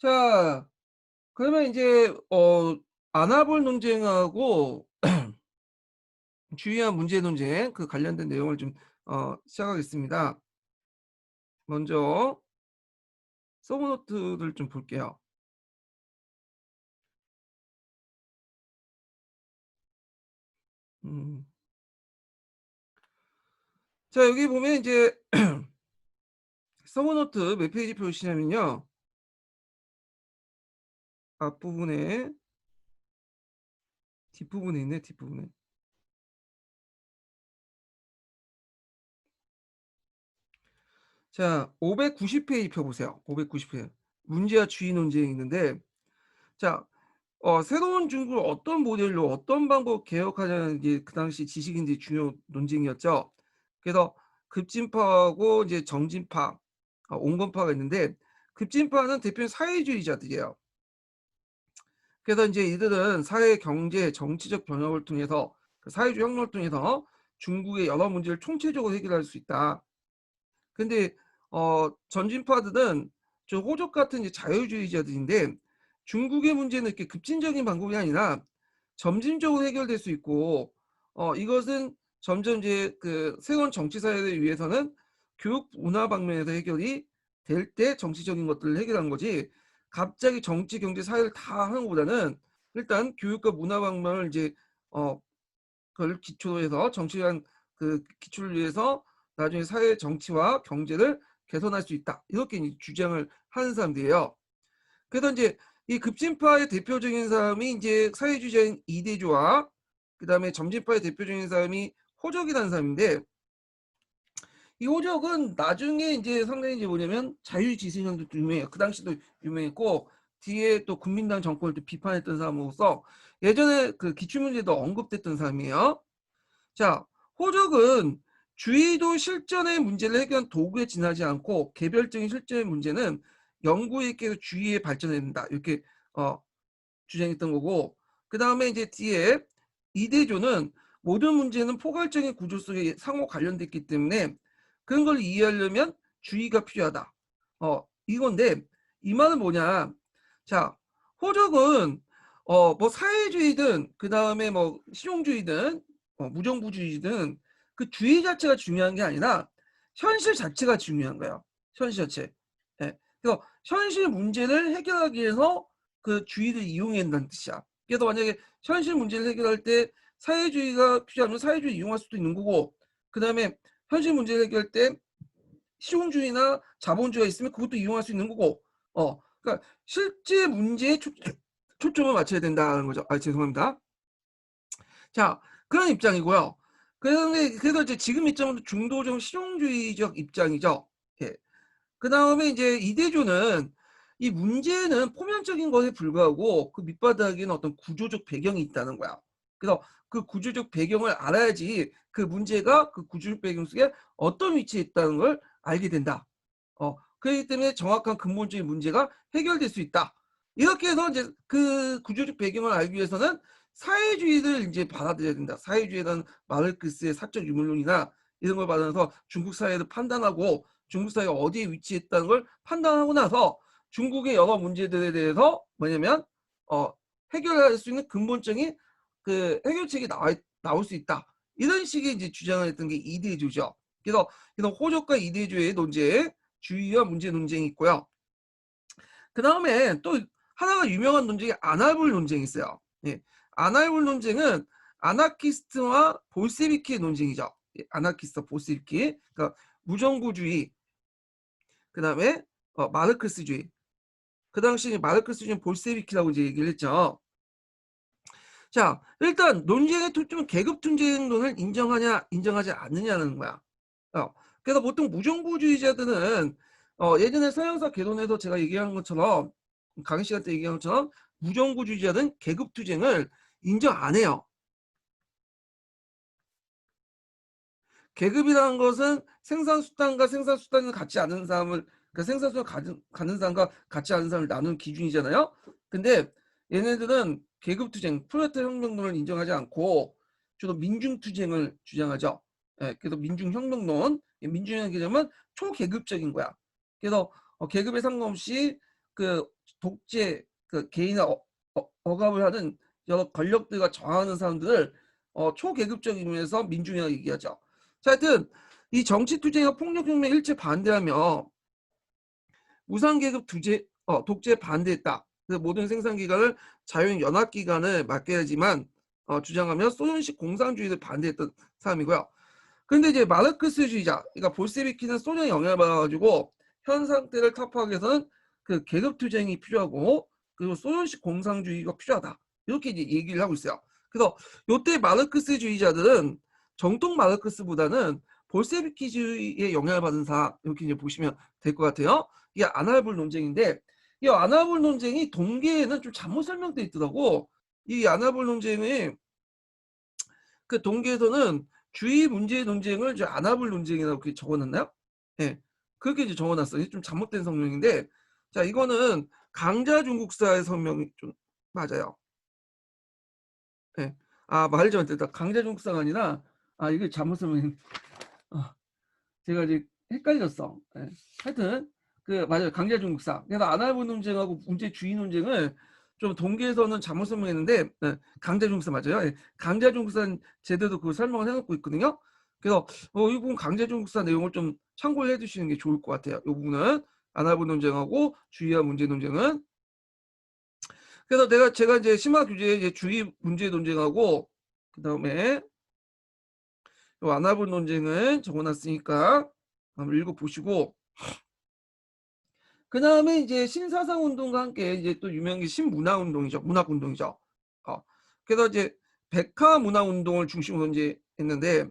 자, 그러면 이제 아나볼 논쟁하고 주의한 문제 논쟁 그 관련된 내용을 좀 시작하겠습니다. 먼저 서브노트를 좀 볼게요. 음. 자, 여기 보면 이제 서브노트 몇 페이지 표시냐면요. 앞부분에 뒷부분에 있네, 뒷부분에. 자, 590페이지 펴보세요. 590페이지. 문제와 주의 논쟁이 있는데, 자, 새로운 중국을 어떤 모델로 어떤 방법 개혁하자는 게 그 당시 지식인들의 중요 논쟁이었죠. 그래서 급진파하고 이제 정진파, 온건파가 있는데 급진파는 대표는 사회주의자들이에요. 그래서 이제 이들은 사회, 경제, 정치적 변혁을 통해서 그 사회주의 혁명을 통해서 중국의 여러 문제를 총체적으로 해결할 수 있다. 근데 전진파들은 저 호족 같은 이제 자유주의자들인데 중국의 문제는 이렇게 급진적인 방법이 아니라 점진적으로 해결될 수 있고 이것은 점점 이제 그 새로운 정치 사회를 위해서는 교육 문화 방면에서 해결이 될 때 정치적인 것들을 해결한 거지 갑자기 정치 경제 사회를 다 하는 것보다는 일단 교육과 문화 방면을 이제 어 그걸 기초로 해서 정치한 그 기초를 위해서 나중에 사회 정치와 경제를 개선할 수 있다. 이렇게 이제 주장을 하는 사람들이에요. 그래서 이제 이 급진파의 대표적인 사람이 이제 사회주의자인 이대조와 그다음에 점진파의 대표적인 사람이 호적이라는 사람인데 이 호적은 나중에 이제 상당히 이제 뭐냐면 자유지신론도 유명해요. 그 당시도 유명했고 뒤에 또 국민당 정권을 또 비판했던 사람으로서 예전에 그 기출문제도 언급됐던 사람이에요. 자, 호적은 주의도 실전의 문제를 해결한 도구에 지나지 않고 개별적인 실전의 문제는 연구에 계속 주의에 발전해야 된다. 이렇게 어, 주장했던 거고 그 다음에 이제 뒤에 이대조는 모든 문제는 포괄적인 구조 속에 상호 관련됐기 때문에 그런 걸 이해하려면 주의가 필요하다. 이건데 이 말은 뭐냐? 자, 호적은 뭐 사회주의든 그 다음에 뭐 실용주의든 무정부주의든 그 주의 자체가 중요한 게 아니라 현실 자체가 중요한 거예요. 현실 자체. 예. 그래서 현실 문제를 해결하기 위해서 그 주의를 이용해야 한다는 뜻이야. 그래서 만약에 현실 문제를 해결할 때 사회주의가 필요하면 사회주의 이용할 수도 있는 거고 그 다음에 현실 문제를 해결할 때 실용주의나 자본주의가 있으면 그것도 이용할 수 있는 거고 그러니까 실제 문제에 초점을 맞춰야 된다는 거죠. 죄송합니다. 자, 그런 입장이고요. 그래서 이제 지금 입장은 중도적 실용주의적 입장이죠. 예. 그 다음에 이제 이대조는 이 문제는 포면적인 것에 불과하고 그 밑바닥에는 어떤 구조적 배경이 있다는 거야. 그래서 그 구조적 배경을 알아야지 그 문제가 그 구조적 배경 속에 어떤 위치에 있다는 걸 알게 된다. 그렇기 때문에 정확한 근본적인 문제가 해결될 수 있다. 이렇게 해서 이제 그 구조적 배경을 알기 위해서는 사회주의를 이제 받아들여야 된다. 사회주의라는 마르크스의 사적 유물론이나 이런 걸 받아서 중국 사회를 판단하고 중국 사회가 어디에 위치했다는 걸 판단하고 나서 중국의 여러 문제들에 대해서 뭐냐면 해결할 수 있는 근본적인 그 해결책이 나올 수 있다. 이런 식의 이제 주장을 했던 게 이대조죠. 그래서 호적과 이대조의 논쟁, 주의와 문제 논쟁이 있고요. 그 다음에 또 하나가 유명한 논쟁이 아날볼 논쟁이 있어요. 예. 아날볼 논쟁은 아나키스트와 볼세비키의 논쟁이죠. 예. 아나키스트, 볼세비키. 그러니까 무정부주의, 그 다음에 마르크스주의. 그 당시 마르크스주의 볼세비키라고 이제 얘기를 했죠. 자, 일단 논쟁의 초점은 계급 투쟁론을 인정하냐, 인정하지 않느냐는 거야. 그래서 보통 무정부주의자들은 예전에 서양사 개론에서 제가 얘기한 것처럼 강의 시간 때 얘기한 것처럼 무정부주의자들은 계급 투쟁을 인정 안 해요. 계급이라는 것은 생산수단과 생산수단을 갖지 않은 사람을 그러니까 생산수단을 갖는 사람과 갖지 않은 사람을 나누는 기준이잖아요. 근데 얘네들은 계급투쟁, 프롤레타 혁명론을 인정하지 않고 주로 민중투쟁을 주장하죠. 예, 그래서 민중혁명론, 민중혁명 개념은 초계급적인 거야. 그래서 계급에 상관없이 그 독재 그 개인의 억압을 하는 여러 권력들과 저항하는 사람들을 초계급적 의미에서 민중이라고 얘기하죠. 자, 하여튼 이 정치 투쟁과 폭력혁명에 일제 반대하며 무상계급 독재에 반대했다. 그래서 모든 생산기관을 자유연합기관을 맡겨야 하지만 주장하며 소련식 공산주의를 반대했던 사람이고요. 근데 이제 마르크스주의자, 그러니까 볼세비키는 소련에 영향을 받아가지고 현 상태를 타파하기 위해서는 그 계급 투쟁이 필요하고 그리고 소련식 공산주의가 필요하다. 이렇게 이제 얘기를 하고 있어요. 그래서 요때 마르크스주의자들은 정통 마르크스보다는 볼세비키주의에 영향을 받은 사람 이렇게 이제 보시면 될 것 같아요. 이게 아나볼 논쟁인데 이 아나볼 논쟁이 동계에는 좀 잘못 설명돼 있더라고. 이 아나볼 논쟁이 그 동계에서는 주의 문제 논쟁을 이제 아나볼 논쟁이라고 그렇게 적어놨나요? 예, 그렇게 이제 적어놨어요. 좀 잘못된 성명인데, 자 이거는 강자 중국사의 성명이 좀 맞아요. 예, 아 말 잘못했다. 강자 중국사가 아니라 이게 잘못 설명. 제가 이제 헷갈렸어. 예. 하여튼 맞아요. 강자 중국사. 그래서 아나볼 논쟁하고 문제 주의 논쟁을 좀 동계에서는 잘못 설명했는데 강자 중국사 맞아요. 예. 강자 중국사는 제대로 그 설명을 해놓고 있거든요. 그래서 이 부분 강자 중국사 내용을 좀 참고를 해주시는 게 좋을 것 같아요. 이 부분은 아나볼 논쟁하고 주의와 문제 논쟁은. 그래서 제가 이제 심화 규제의 이제 주의 문제 논쟁하고 그 다음에 아나볼 논쟁을 적어놨으니까 한번 읽어보시고 그 다음에 이제 신사상 운동과 함께 이제 또 유명한 게 신문화 운동이죠. 문학 운동이죠. 그래서 이제 백화 문화 운동을 중심으로 이제 했는데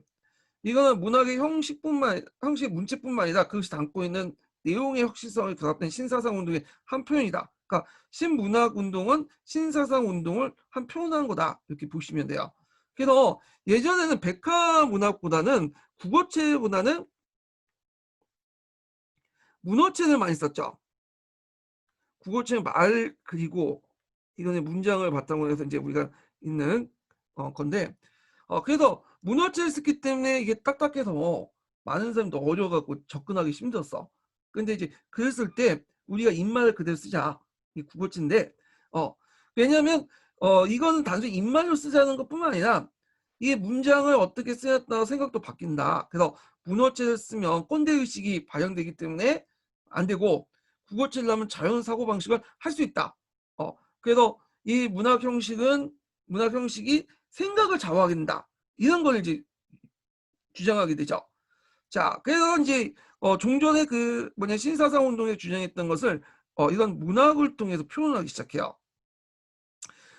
이거는 문학의 형식 문체뿐만 아니라 그것이 담고 있는 내용의 혁신성을 결합된 신사상 운동의 한 표현이다. 그러니까 신문학 운동은 신사상 운동을 한 표현한 거다. 이렇게 보시면 돼요. 그래서 예전에는 백화 문학보다는 국어체보다는 문어체를 많이 썼죠. 국어책 말 그리고 이거는 문장을 바탕으로 해서 이제 우리가 있는 건데 그래서 문어체를 썼기 때문에 이게 딱딱해서 많은 사람도 어려워갖고 접근하기 힘들었어. 근데 이제 그랬을 때 우리가 입말을 그대로 쓰자. 이 국어체인데 왜냐하면 이거는 단순히 입말로 쓰자는 것뿐만 아니라 이 문장을 어떻게 쓰였다 생각도 바뀐다. 그래서 문어체를 쓰면 꼰대의식이 발현되기 때문에 안 되고 국어체를 하면 자연 사고 방식을 할 수 있다. 그래서 이 문학 형식이 생각을 좌우하게 된다. 이런 걸 이제 주장하게 되죠. 자, 그래서 이제 종전에 신사상 운동에 주장했던 것을 이런 문학을 통해서 표현하기 시작해요.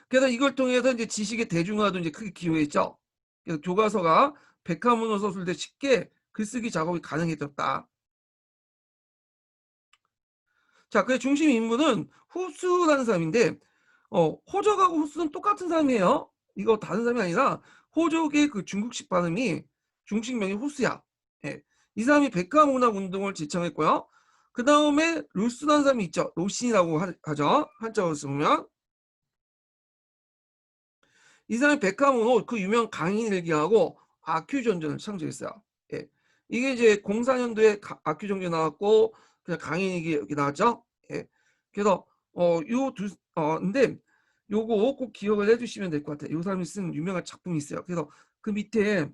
그래서 이걸 통해서 이제 지식의 대중화도 이제 크게 기여했죠. 그래서 교과서가 백화문어 서술대 쉽게 글쓰기 작업이 가능해졌다. 자, 그 중심 인물은 후스라는 사람인데 호적하고 후스는 똑같은 사람이에요. 이거 다른 사람이 아니라 호적의 그 중국식 발음이 중식명이 후스야. 예. 이 사람이 백화문학 운동을 지청했고요. 그 다음에 루스라는 사람이 있죠. 로신이라고 하죠. 한자어로 쓰면. 이 사람이 백화문호 그 유명 강인일기하고 아큐전전을 창조했어요. 예. 이게 이제 04년도에 아큐전전 나왔고 그냥 강인일기 여기 나왔죠. 예. 그래서 근데 요거 꼭 기억을 해주시면 될 것 같아요. 이 사람이 쓴 유명한 작품이 있어요. 그래서 그 밑에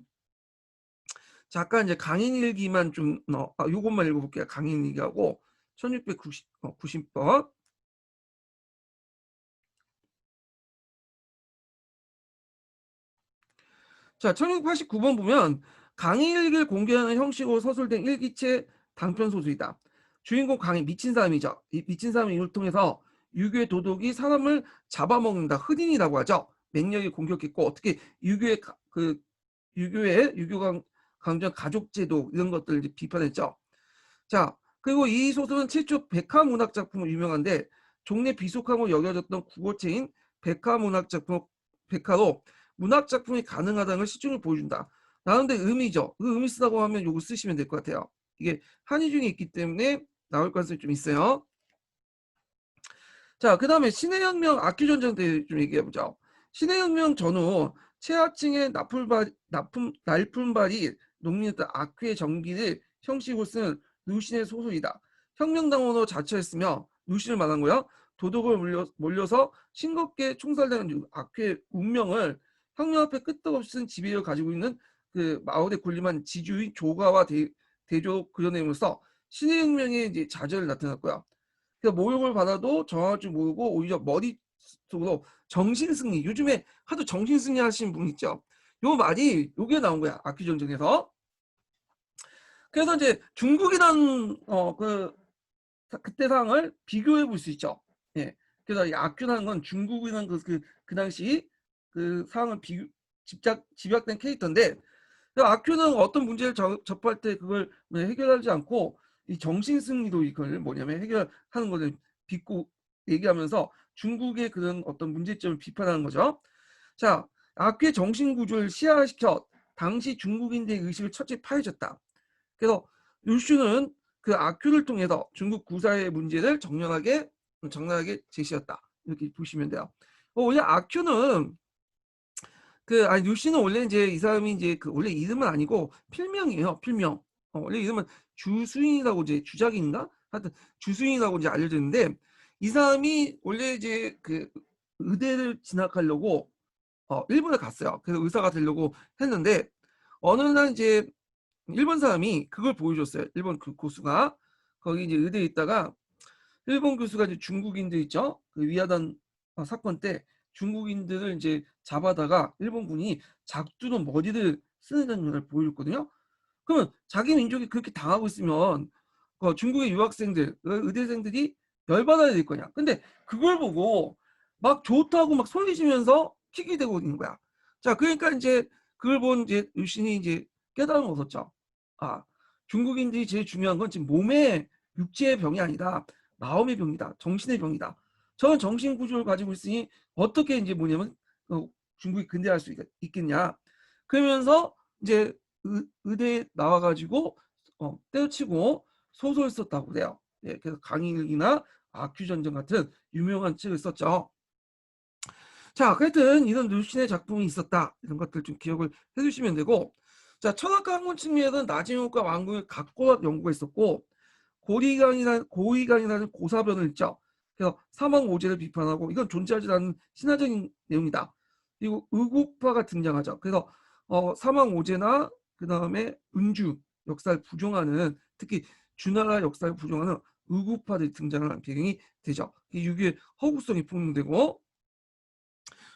잠깐 이제 강인일기만 요것만 읽어볼게요. 강인일기하고 1690번. 자, 1689번 보면 강일기를 공개하는 형식으로 서술된 일기체 단편 소설이다. 주인공 강이 미친 사람이죠. 이 미친 사람의 이걸 통해서 유교의 도덕이 사람을 잡아먹는다. 흑인이라고 하죠. 맹력이 공격했고 어떻게 유교가 강조한 가족제도 이런 것들을 이제 비판했죠. 자, 그리고 이 소설은 최초 백화문학 작품으로 유명한데 종래 비속함으로 여겨졌던 국어체인 백화문학 작품 백화로 문학 작품이 가능하다는 걸 시중을 보여준다. 나는데 의미죠. 그 의미 쓰다고 하면 요거 쓰시면 될 것 같아요. 이게 한의 중에 있기 때문에 나올 가능성이 좀 있어요. 자, 그 다음에 신해혁명 악기전쟁 때 좀 얘기해보죠. 신해혁명 전후 최하층의 날품발이 농민했던 악귀의 전기를 형식으로 쓴 루신의 소설이다. 혁명당원으로 자처했으며 루시를 말한 거야. 도둑을 몰려서 싱겁게 총살되는 악귀의 운명을 혁명 앞에 끄떡없이 지배를 가지고 있는 그 마을에 군림한 지주인 조가와 대조로 그려내면서 신의 혁명의 이제 좌절을 나타났고요. 그러니까 모욕을 받아도 저항할 줄 모르고 오히려 머릿속으로 정신승리, 요즘에 하도 정신승리 하시는 분 있죠. 요 말이 요게 나온 거야, 악귀 전쟁에서. 그래서 이제 중국이란 그때 상황을 비교해 볼 수 있죠. 예. 그래서 이 악귀라는 건 중국이라는 그 당시 그 상황을 집약된 캐릭터인데, 그 악귀는 어떤 문제를 접할 때 그걸 해결하지 않고 이 정신승리로 이걸 뭐냐면 해결하는 것을 빚고 얘기하면서 중국의 그런 어떤 문제점을 비판하는 거죠. 자, 악귀의 정신구조를 시야시켜 당시 중국인들의 의식을 첫째 파헤쳤다. 그래서 류슈는 그 악큐를 통해서 중국 구사의 문제를 정렬하게 제시했다. 이렇게 보시면 돼요. 원래 악큐는 류씨는 원래 이제 이 사람이 이제 그 원래 이름은 아니고 필명이에요. 필명. 원래 이름은 주수인이라고 이제 주작인가? 하여튼 주수인이라고 이제 알려졌는데, 이 사람이 원래 이제 그 의대를 진학하려고 일본에 갔어요. 그래서 의사가 되려고 했는데 어느 날 이제 일본 사람이 그걸 보여줬어요. 일본 그 교수가 거기 이제 의대에 있다가 일본 교수가 이제 중국인들 있죠. 그 위화단 사건 때 중국인들을 이제 잡아다가 일본군이 작두로 머리를 쓰는 걸 보여줬거든요. 그러면 자기 민족이 그렇게 당하고 있으면 중국의 유학생들, 의대생들이 열받아야 될 거냐. 근데 그걸 보고 막 좋다고 막 소리 지면서 킥이 되고 있는 거야. 자, 그러니까 이제 그걸 본 이제 유신이 이제 깨달음을 얻었죠. 아, 중국인들이 제일 중요한 건 지금 몸의 육체의 병이 아니다. 마음의 병이다. 정신의 병이다. 저는 정신 구조를 가지고 있으니 어떻게 이제 뭐냐면 중국이 근대할 수 있겠냐. 그러면서 이제 의대에 나와가지고 때려치고 소설 썼다고 그래요. 예, 그래서 강일기나 아큐전쟁 같은 유명한 책을 썼죠. 자, 하여튼 이런 루신의 작품이 있었다. 이런 것들 좀 기억을 해주시면 되고, 자, 철학과 학문 측면에는 나진욱과 왕궁의 각고학 연구가 있었고, 고위간이라는 고사변을 있죠. 그래서 사망오제를 비판하고 이건 존재하지 않는 신화적인 내용이다. 그리고 의국파가 등장하죠. 그래서 사망오제나 그 다음에 은주 역사를 부정하는, 특히 주나라 역사를 부정하는 의국파들이 등장하는 배경이 되죠. 이게 허구성이 폭로되고,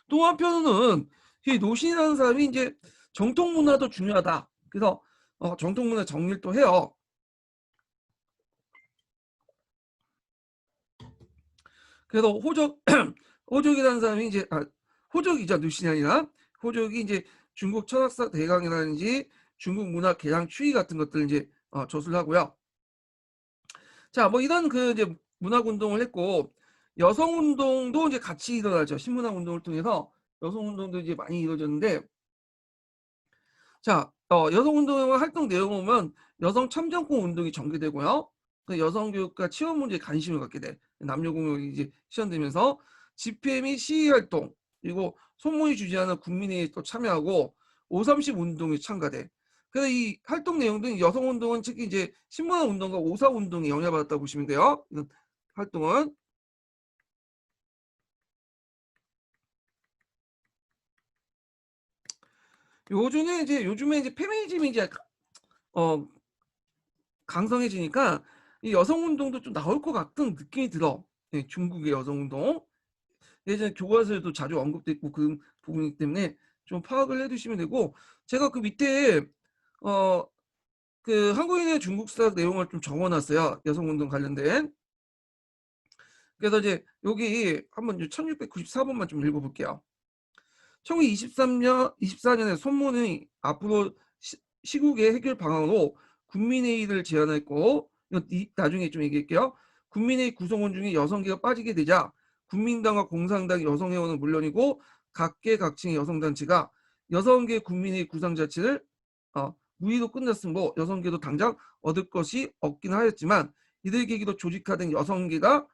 또 한편으로는 이 노신이라는 사람이 이제 정통 문화도 중요하다. 그래서 정통 문화 정리를 또 해요. 그래서 호족이라는 사람이 이제 호족이죠. 누신이 아니라 호족이 이제 중국 철학사 대강이라든지 중국 문화 개량 추이 같은 것들을 이제 저술을 하고요. 자, 뭐 이런 그 이제 문학 운동을 했고, 여성 운동도 이제 같이 일어나죠. 신문학 운동을 통해서 여성 운동도 이제 많이 이루어졌는데, 자, 여성 운동의 활동 내용을 보면 여성 참정권 운동이 전개되고요. 그 여성 교육과 취업 문제에 관심을 갖게 돼. 남녀 공용이 이제 실현되면서 집회 및 시위 활동, 그리고 손모이 주재하는 국민회의에 또 참여하고 5.30 운동에 참가돼. 그래서 이 활동 내용도 여성 운동은 특히 이제 신문화 운동과 5.4 운동에 영향받았다고 보시면 돼요. 이런 활동은. 요즘에 이제 페미니즘이 이제 어 강성해지니까 이 여성 운동도 좀 나올 것 같은 느낌이 들어. 예, 중국의 여성 운동. 예전에 교과서에도 자주 언급됐고 그 부분이기 때문에 좀 파악을 해두시면 되고, 제가 그 밑에 어 그 한국인의 중국사 내용을 좀 적어놨어요. 여성 운동 관련된. 그래서 이제 여기 한번 1694번만 좀 읽어볼게요. 1924년에 손문이 앞으로 시국의 해결 방안으로 국민회의를 제안했고, 나중에 좀 얘기할게요. 국민회의 구성원 중에 여성계가 빠지게 되자 국민당과 공산당 여성회원은 물론이고 각계각층의 여성단체가 여성계 국민회의 구상 자체를 무의로 끝났으므로 여성계도 당장 얻을 것이 없긴 하였지만 이들 계기로 조직화된 여성계가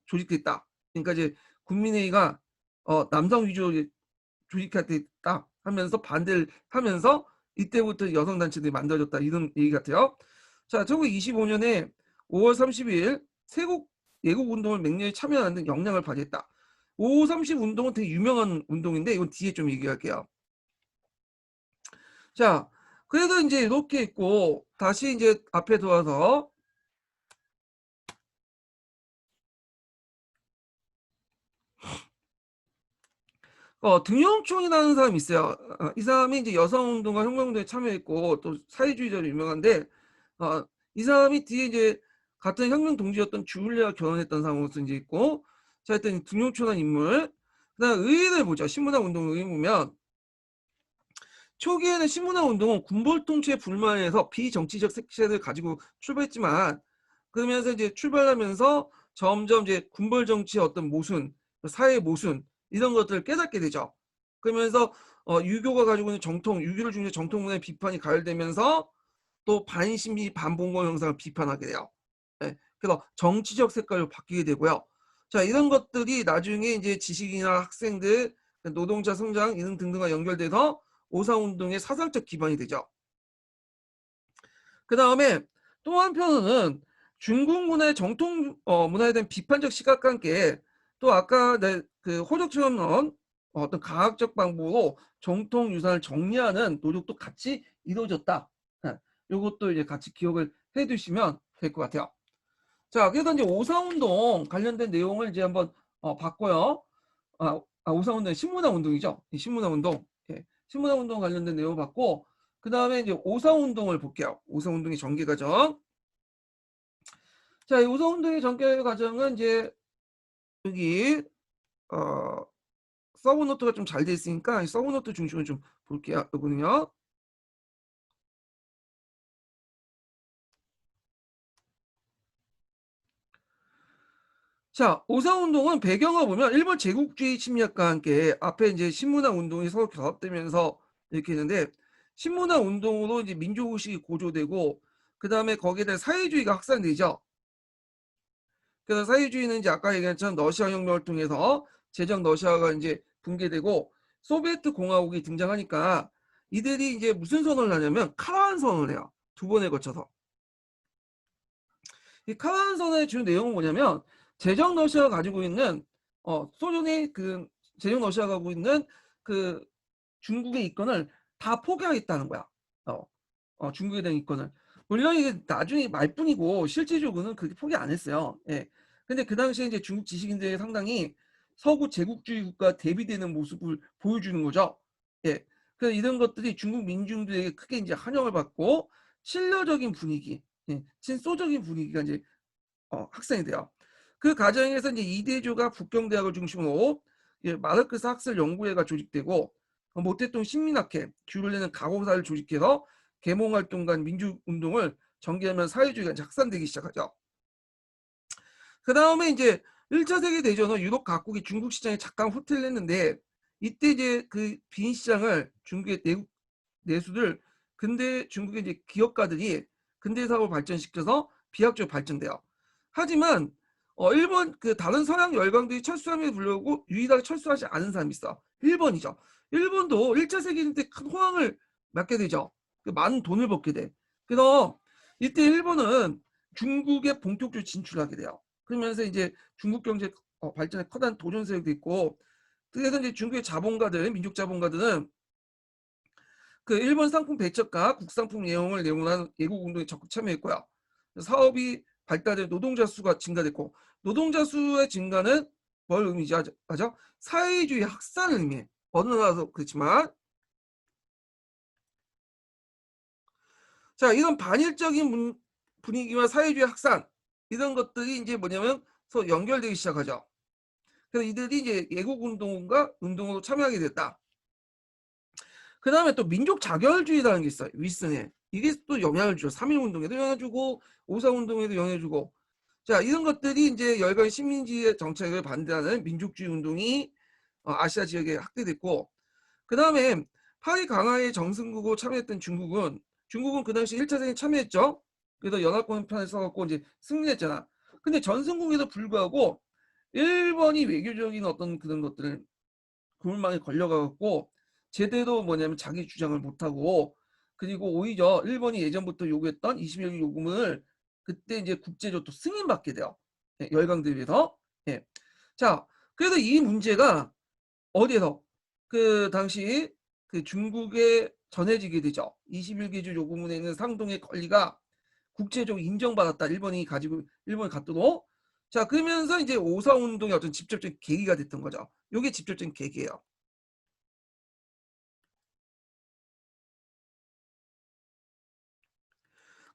조직됐다. 그러니까 이제 국민회의가 남성 위주로 조직화됐다 하면서 반대를 하면서 이때부터 여성단체들이 만들어졌다, 이런 얘기 같아요. 자, 1925년에 5월 30일 세국 애국 운동을 맹렬히 참여하는 등 영향을 발휘했다. 5.30 운동은 되게 유명한 운동인데 이건 뒤에 좀 얘기할게요. 자, 그래서 이제 이렇게 있고 다시 이제 앞에 돌아서 등용총이라는 사람이 있어요. 이 사람이 이제 여성운동과 혁명운동에 참여했고 또 사회주의자로 유명한데 이 사람이 뒤에 이제 같은 혁명 동지였던 주울레와 결혼했던 사람으로서 이제 있고 자 하여튼 등용초라는 인물 그다음 의의를 보죠. 신문화 운동 의의 보면 초기에는 신문화 운동은 군벌 통치에 불만해서 비정치적 색채를 가지고 출발했지만 그러면서 이제 출발하면서 점점 이제 군벌 정치의 어떤 모순, 사회 모순 이런 것들을 깨닫게 되죠. 그러면서 유교가 가지고 있는 정통, 유교를 중심으로 정통 문화의 비판이 가열되면서 또 반신비 반봉건 형상을 비판하게 돼요. 예, 그래서 정치적 색깔로 바뀌게 되고요. 자, 이런 것들이 나중에 이제 지식인이나 학생들, 노동자 성장 이런 등등과 연결돼서 오사운동의 사상적 기반이 되죠. 그 다음에 또 한편으로는 중국 문화의 정통 문화에 대한 비판적 시각과 함께 또 아까 그 호적처럼 넣은 어떤 과학적 방법으로 정통 유산을 정리하는 노력도 같이 이루어졌다. 이것도 이제 같이 기억을 해두시면 될 것 같아요. 자, 그래서 이제 오사운동 관련된 내용을 이제 한번 봤고요. 오사운동 신문화 운동이죠. 신문화 운동. 예, 신문화 운동 관련된 내용을 봤고 그 다음에 이제 오사운동을 볼게요. 오사운동의 전개 과정. 자, 이 오사운동의 전개 과정은 이제 여기 어, 서브노트가 좀 잘 돼 있으니까 이 서브노트 중심으로 좀 볼게요. 이거는요. 자, 오사운동은 배경을 보면 일본 제국주의 침략과 함께 앞에 이제 신문화 운동이 서로 결합되면서 이렇게 했는데 신문화 운동으로 이제 민족의식이 고조되고 그 다음에 거기에 대한 사회주의가 확산되죠. 그래서 사회주의는 이제 아까 얘기한 것처럼 러시아 혁명을 통해서 제정 러시아가 이제 붕괴되고 소비에트 공화국이 등장하니까 이들이 이제 무슨 선언을 하냐면 카라한 선언을 해요. 두 번에 거쳐서. 이 카라한 선언의 주요 내용은 뭐냐면 제정 러시아가 가지고 있는 소련의 그 제정 러시아가 가지고 있는 그 중국의 이권을 다 포기하겠다는 거야. 중국에 대한 이권을. 물론 이게 나중에 말뿐이고 실질적으로는 그렇게 포기 안 했어요. 예. 근데 그 당시에 이제 중국 지식인들이 상당히 서구 제국주의 국가 대비되는 모습을 보여주는 거죠. 예. 그래서 이런 것들이 중국 민중들에게 크게 이제 환영을 받고 신려적인 분위기, 예, 친소적인 분위기가 이제 확산이 돼요. 그 과정에서 이제 이대조가 북경대학을 중심으로 마르크스 학술 연구회가 조직되고 모태동 신민학회, 귤레는 가공사를 조직해서 계몽활동과 민주운동을 전개하면 사회주의가 확산되기 시작하죠. 그 다음에 이제 1차 세계대전은 유럽 각국이 중국 시장에 잠깐 후퇴를 했는데 이때 이제 그 빈 시장을 중국의 내수들 근대 중국의 이제 기업가들이 근대 사업을 발전시켜서 비약적으로 발전돼요. 하지만 일본 그 다른 서양 열강들이 철수함에 불려오고 유일하게 철수하지 않은 사람이 있어. 일본이죠. 일본도 1차 세계대전 때 큰 호황을 맞게 되죠. 많은 돈을 벌게 돼. 그래서 이때 일본은 중국에 본격적으로 진출하게 돼요. 그러면서 이제 중국 경제 발전에 커다란 도전 세력도 있고 그래서 이제 중국의 자본가들, 민족 자본가들은 그 일본 상품 배척과 국산품 예용을 내용한 애국 운동에 적극 참여했고요. 사업이 발달해 노동자 수가 증가됐고 노동자 수의 증가는 뭘 의미하죠? 사회주의 확산을 의미해. 어느 나라도 그렇지만 자 이런 반일적인 분위기와 사회주의 확산 이런 것들이 이제 뭐냐면 서로 연결되기 시작하죠. 그래서 이들이 이제 애국 운동과 운동으로 참여하게 됐다. 그 다음에 또 민족 자결주의라는 게 있어요. 윌슨에. 이게 또 영향을 줘. 3.1운동에도 영향을 주고 5.4운동에도 영향을 주고 자 이런 것들이 이제 열강 식민지의 정책을 반대하는 민족주의 운동이 아시아 지역에 확대됐고 그 다음에 파리 강화에 정승국으로 참여했던 중국은 그 당시 1차 세계에 참여했죠. 그래서 연합군 편에 서갖고 이제 승리했잖아. 근데 전승국에도 불구하고 일본이 외교적인 어떤 그런 것들을 그물망에 걸려가갖고 제대로 뭐냐면 자기 주장을 못하고 그리고 오히려 일본이 예전부터 요구했던 20여 개 요구문을 그때 이제 국제적으로 또 승인받게 돼요. 예, 열강들에 비해서. 예. 자, 그래서 이 문제가 어디에서 그 당시 그 중국에 전해지게 되죠. 21개주 요구문에 있는 상동의 권리가 국제적으로 인정받았다. 일본이 갖도록. 자, 그러면서 이제 오사 운동의 어떤 직접적인 계기가 됐던 거죠. 요게 직접적인 계기예요.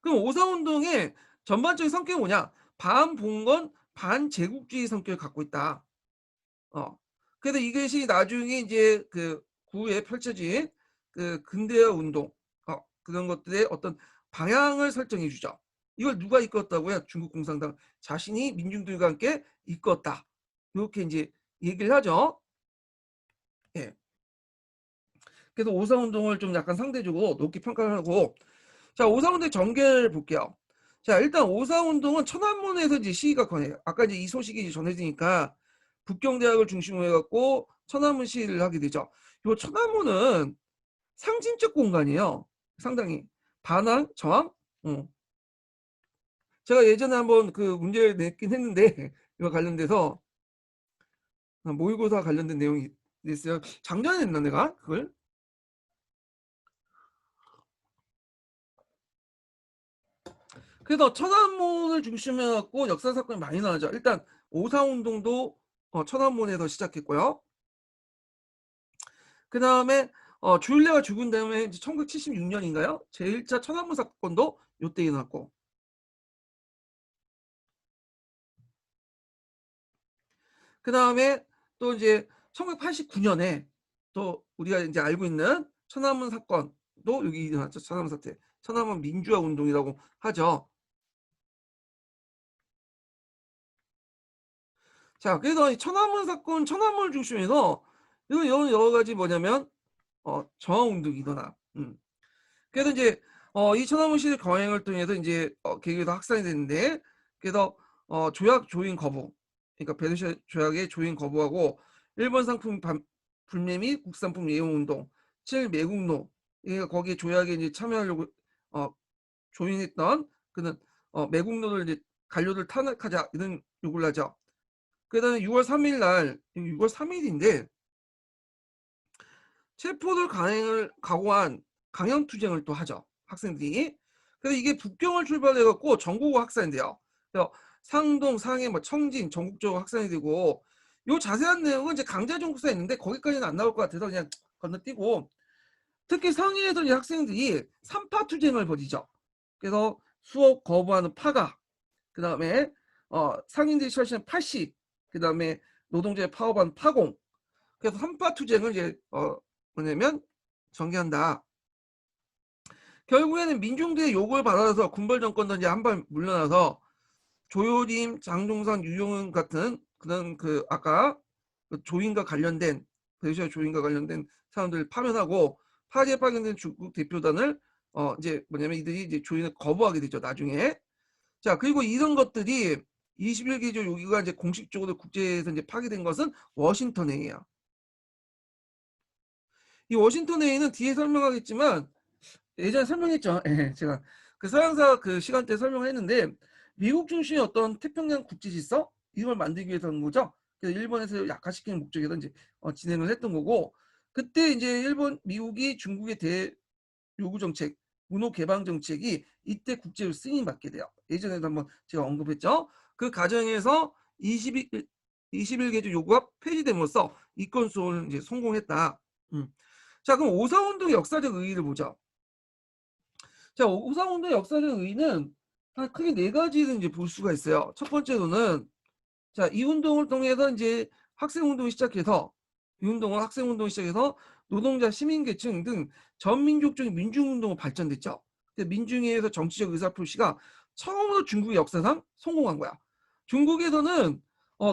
그럼 오사 운동의 전반적인 성격이 뭐냐? 반봉건 반제국주의 성격을 갖고 있다. 어. 그래서 이것이 나중에 이제 그 구에 펼쳐진 그 근대화 운동, 그런 것들의 어떤 방향을 설정해 주죠. 이걸 누가 이끌었다고요? 중국 공산당 자신이 민중들과 함께 이끌었다. 이렇게 이제 얘기를 하죠. 예. 그래서 오사 운동을 좀 약간 상대적으로 높게 평가를 하고, 자, 오사 운동의 전개를 볼게요. 자, 일단 오사 운동은 천안문에서 이제 시위가 권해요. 아까 이제 이 소식이 이제 전해지니까 북경대학을 중심으로 해갖고 천안문 시위를 하게 되죠. 이 천안문은 상징적 공간이에요. 상당히 반항, 저항. 제가 예전에 한번 그 문제를 냈긴 했는데 이거 관련돼서 모의고사 관련된 내용이 있어요. 작년에 냈나 내가 그걸? 그래서 천안문을 중심으로 해갖고 역사 사건이 많이 나오죠. 일단 오사운동도 천안문에서 시작했고요. 그 다음에 주일레가 죽은 다음에 1976년인가요? 제1차 천안문 사건도 요때 일어났고, 그 다음에 또 이제 1989년에 또 우리가 이제 알고 있는 천안문 사건도 여기 일어났죠. 천안문 사태, 천안문 민주화 운동이라고 하죠. 자, 그래서 이 천안문 사건, 천안문을 중심해서 이런 여러 가지 뭐냐면 저항 운동이 일어나. 그래서 이제 이 천안문 시대 거행을 통해서 이제 계기에서 확산이 됐는데, 그래서 조약 조인 거부, 그러니까 베르사 조약의 조인 거부하고 일본 상품 불매 및 국산품 예용 운동, 7매국노, 그러니까 거기에 조약에 이제 참여하려고 어, 조인했던 그는 매국노를 이제 관료들 탄핵하자 이런 요구를 하죠. 그다음에 6월 3일 날, 6월 3일인데 체포를 강행을 각오한 강연투쟁을 또 하죠. 학생들이. 그래서 이게 북경을 출발해 갖고 전국으로 확산이 돼요. 그래서 상동, 상해, 뭐 청진 전국적으로 확산이 되고, 요 자세한 내용은 이제 강자전국사에 있는데 거기까지는 안 나올 것 같아서 그냥 건너뛰고, 특히 상해에서 이 학생들이 삼파 투쟁을 벌이죠. 그래서 수업 거부하는 파가, 그 다음에 상인들이 처시하는 파시, 그 다음에 노동자의 파업한 파공, 그래서 삼파 투쟁을 이제 뭐냐면 전개한다. 결국에는 민중들의 요구를 받아서 군벌 정권도 이제 한 발 물러나서 조효림, 장종선, 유용은 같은 그런 그 아까 그 조인과 관련된 러시아 조인과 관련된 사람들을 파면하고, 파지에 파견된 중국 대표단을 이제 뭐냐면 이들이 이제 조인을 거부하게 되죠 나중에. 자, 그리고 이런 것들이 21개조 요구가 이제 공식적으로 국제에서 이제 파기된 것은 워싱턴 회의예요. 이 워싱턴 회의는 뒤에 설명하겠지만 예전에 설명했죠. 예, 제가 그 서양사 그 시간 대 설명을 했는데, 미국 중심의 어떤 태평양 국제 질서 이걸 만들기 위해서 한 거죠. 그래서 일본에서 약화시키는 목적에서 이제 진행을 했던 거고, 그때 이제 미국이 중국의 요구 정책, 문호 개방 정책이 이때 국제로 승인 받게 돼요. 예전에도 한번 제가 언급했죠. 그 과정에서 21개조 요구가 폐지됨으로써 이권 수호는 이제 성공했다. 음. 자, 그럼 오사운동의 역사적 의의를 보죠. 자, 오사운동의 역사적 의의는 크게 네 가지를 이제 볼 수가 있어요. 첫 번째로는, 자, 이 운동을 통해서 이제 학생운동이 시작해서, 이 운동은 학생운동이 시작해서 노동자, 시민계층 등 전민족적인 민중운동으로 발전됐죠. 민중회에서 정치적 의사표시가 처음으로 중국의 역사상 성공한 거야. 중국에서는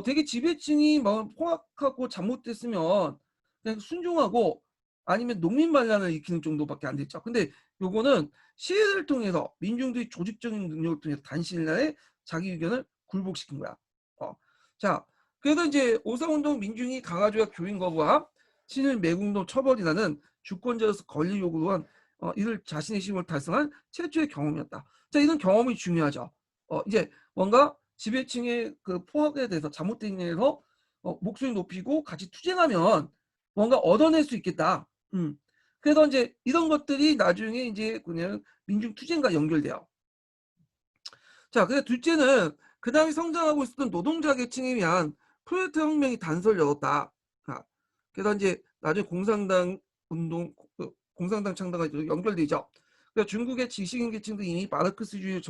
되게 지배층이 막 포악하고 잘못됐으면 그냥 순종하고 아니면 농민 반란을 일으키는 정도밖에 안 됐죠. 근데 요거는 시위를 통해서 민중들이 조직적인 능력을 통해서 단시일 내에 자기 의견을 굴복시킨 거야. 어. 자, 그래서 이제 오사운동 민중이 강화조약 교인 거부와 친일 매국노 처벌이라는 주권자로서 권리 요구로 한 이를 자신의 힘을 달성한 최초의 경험이었다. 자, 이런 경험이 중요하죠. 이제 뭔가 지배층의 그 포악에 대해서 잘못된 일에서 목소리 높이고 같이 투쟁하면 뭔가 얻어낼 수 있겠다. 그래서 인제 이런 것들이 나중에 인제 그냥 민중 투쟁과 연결돼요. 자, 그래서 둘째는 그 당시 성장하고 있었던 노동자 계층에 의한 프롤레타리아 혁명이 단서를 열었다. 아, 그래서 인제 나중에 공산당 운동 공산당 창당과 연결되죠. 그러니까 중국의 지식인 계층도 이미 마르크스주의에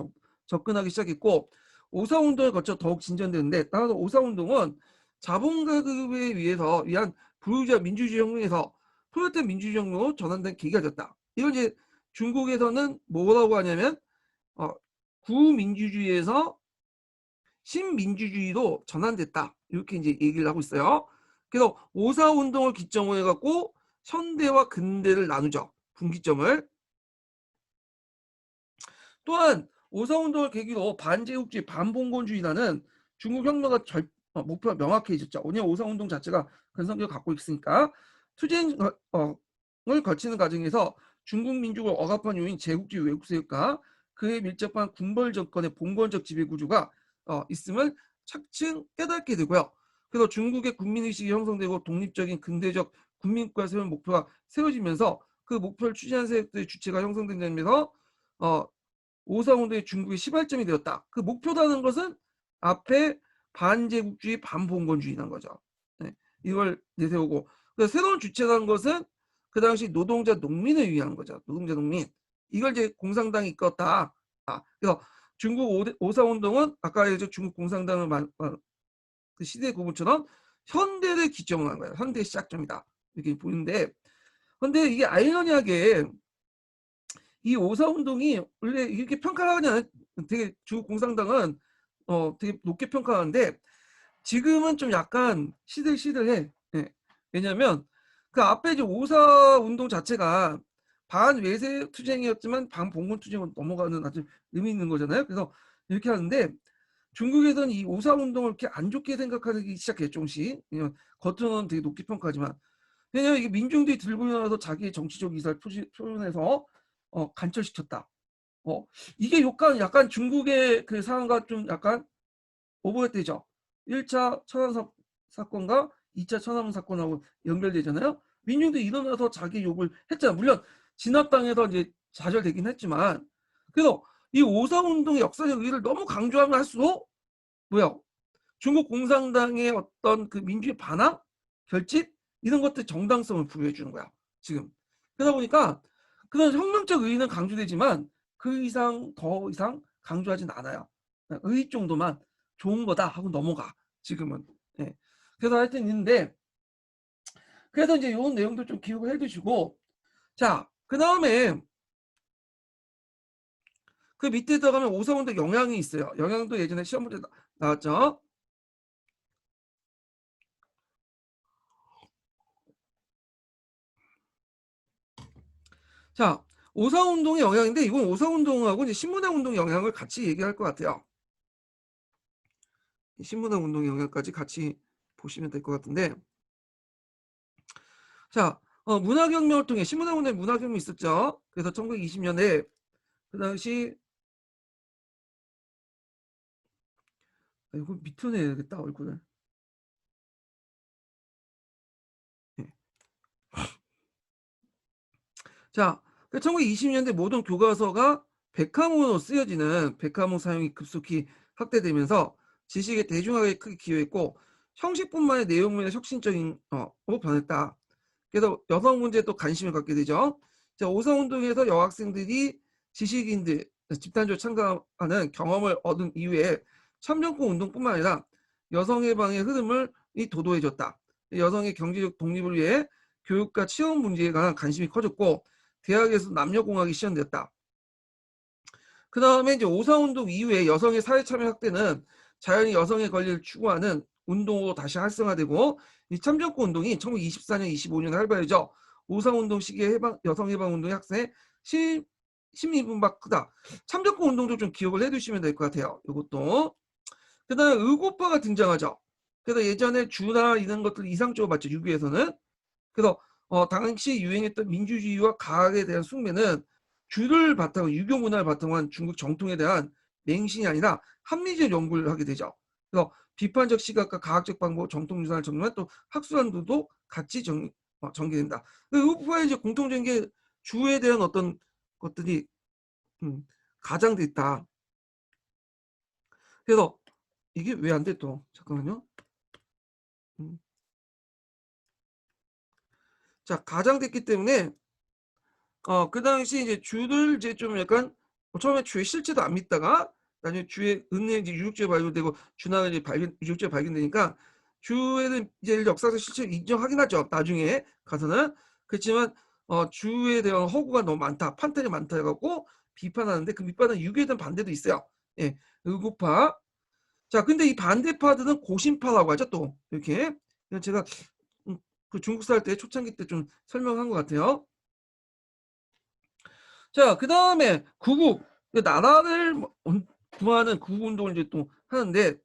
접근하기 시작했고 오사 운동을 거쳐 더욱 진전되는데, 따라서 오사 운동은 자본 가급에 위한 부유주의 민주주의 혁명에서 프롤레타리아 민주주의 혁명으로 전환된 계기가 됐다. 이걸 이제 중국에서는 뭐라고 하냐면 어 구민주주의에서 신민주주의로 전환됐다. 이렇게 이제 얘기를 하고 있어요. 그래서 오사 운동을 기점으로 해갖고 현대와 근대를 나누죠. 분기점을. 또한 오사 운동을 계기로 반제국주의, 반봉건주의라는 중국 혁명가 목표가 명확해졌죠. 왜냐하면 오사 운동 자체가 그런 성격을 갖고 있으니까. 투쟁을 거치는 과정에서 중국 민족을 억압한 요인 제국주의 외국 세력과 그에 밀접한 군벌 정권의 봉건적 지배 구조가 있음을 차츰 깨닫게 되고요. 그래서 중국의 국민의식이 형성되고 독립적인 근대적 국민국가 세우는 목표가 세워지면서 그 목표를 추진하는 세력들의 주체가 형성된 점에서 오사운동이 중국의 시발점이 되었다. 그 목표라는 것은 앞에 반제국주의, 반봉건주의라는 거죠. 네, 이걸 내세우고, 새로운 주체라는 것은 그 당시 노동자, 농민을 위한 거죠. 노동자, 농민. 이걸 이제 공산당이 이끌었다. 그래서 중국 오사운동은 아까 얘기했죠. 중국 공산당을 그 시대 구분처럼 현대를 기점으로 한 거예요. 현대의 시작점이다. 이렇게 보이는데, 근데 이게 아이러니하게 이 오사운동이 원래 이렇게 평가를 하냐, 되게 중국 공산당은 되게 높게 평가하는데 지금은 좀 약간 시들시들해. 예. 왜냐면 그 앞에 이제 오사운동 자체가 반외세 투쟁이었지만 반봉건 투쟁으로 넘어가는 아주 의미 있는 거잖아요. 그래서 이렇게 하는데 중국에서는 이 오사운동을 이렇게 안 좋게 생각하기 시작했죠. 조금씩. 왜냐면 겉으로는 되게 높게 평가하지만, 왜냐면 이게 민중들이 들고 일어나서 자기의 정치적 의사를 표현해서 간철시켰다. 이게 약간 중국의 그 상황과 좀 약간 오버랩되죠. 1차 천안함 사건과 2차 천안함 사건하고 연결되잖아요. 민중들이 일어나서 자기 욕을 했잖아. 물론 진압당에서 이제 좌절되긴 했지만, 그래서 이 오사운동의 역사적 의의를 너무 강조하면 할수록 뭐야? 중국 공산당의 어떤 그 민주의 반항, 결집 이런 것들 정당성을 부여해 주는 거야. 지금. 그러다 보니까 그런 혁명적 의의는 강조되지만 그 이상 더 이상 강조하진 않아요. 의의 정도만 좋은 거다 하고 넘어가. 지금은. 네. 그래서 하여튼 있는데, 그래서 이제 이런 내용도 좀 기억을 해두시고, 자, 그 다음에 그 밑에 들어가면 오사운동 영향이 있어요. 영향도 예전에 시험 문제 나왔죠. 자, 오사운동의 영향인데 이건 오사운동하고 이제 신문화 운동 영향을 같이 얘기할 것 같아요. 신문화 운동 영향까지 같이 보시면 될 것 같은데, 자, 문화혁명을 통해 신문화 운동에 문화혁명이 있었죠. 그래서 1920년에 그 당시 이거 밑으로 내야겠다 얼굴을. 네. 자, 1920년대 모든 교과서가 백화문으로 쓰여지는 백화문 사용이 급속히 확대되면서 지식의 대중화에 크게 기여했고 형식뿐만의 내용면의 혁신적인 로 변했다. 그래서 여성 문제에 또 관심을 갖게 되죠. 자, 오사운동에서 여학생들이 지식인들 집단적으로 참가하는 경험을 얻은 이후에 참정권 운동뿐만 아니라 여성해방의 흐름을 도도해줬다. 여성의 경제적 독립을 위해 교육과 취업 문제에 관한 관심이 커졌고 대학에서 남녀공학이 시연되었다. 그 다음에 이제 오사운동 이후에 여성의 사회참여 확대는 자연히 여성의 권리를 추구하는 운동으로 다시 활성화되고 이 참정권 운동이 1924년, 25년에 활발해져 오사운동 시기에 여성해방운동의 학생의 심리분박 크다. 참정권 운동도 좀 기억을 해두시면 될 것 같아요. 이것도. 그 다음에 의고파가 등장하죠. 그래서 예전에 주나 이런 것들 이상적으로 봤죠. 유교에서는. 그래서 당시 유행했던 민주주의와 과학에 대한 숭배는 주를 바탕으로 유교 문화를 바탕으로 한 중국 정통에 대한 맹신이 아니라 합리적 연구를 하게 되죠. 그래서 비판적 시각과 과학적 방법, 정통 유산을 정리한 또 학술한도도 같이 전개된다. 그 우파의 이제 공통적인 게 주에 대한 어떤 것들이 가장돼 있다. 그래서 이게 왜 안 돼 또? 잠깐만요. 음. 자, 가장됐기 때문에 그 당시 이제 주를 이제 좀 약간 처음에 주의 실체도 안 믿다가 나중에 주의 은혜 이제 유적지가 발견되고 준하가 이제 유적지가 발견되니까 주에는 이제 역사적 실체를 인정하긴 하죠. 나중에 가서는. 그렇지만 주에 대한 허구가 너무 많다, 판단이 많다 해갖고 비판하는데 그 비판은 유교에 대한 반대도 있어요. 예, 의구파. 자, 근데 이 반대파들은 고신파라고 하죠. 또 이렇게 제가 그 중국사 할 때 초창기 때 좀 설명한 것 같아요. 자, 그다음에 구국. 나라를 구하는 구국 운동을 이제 또 하는데,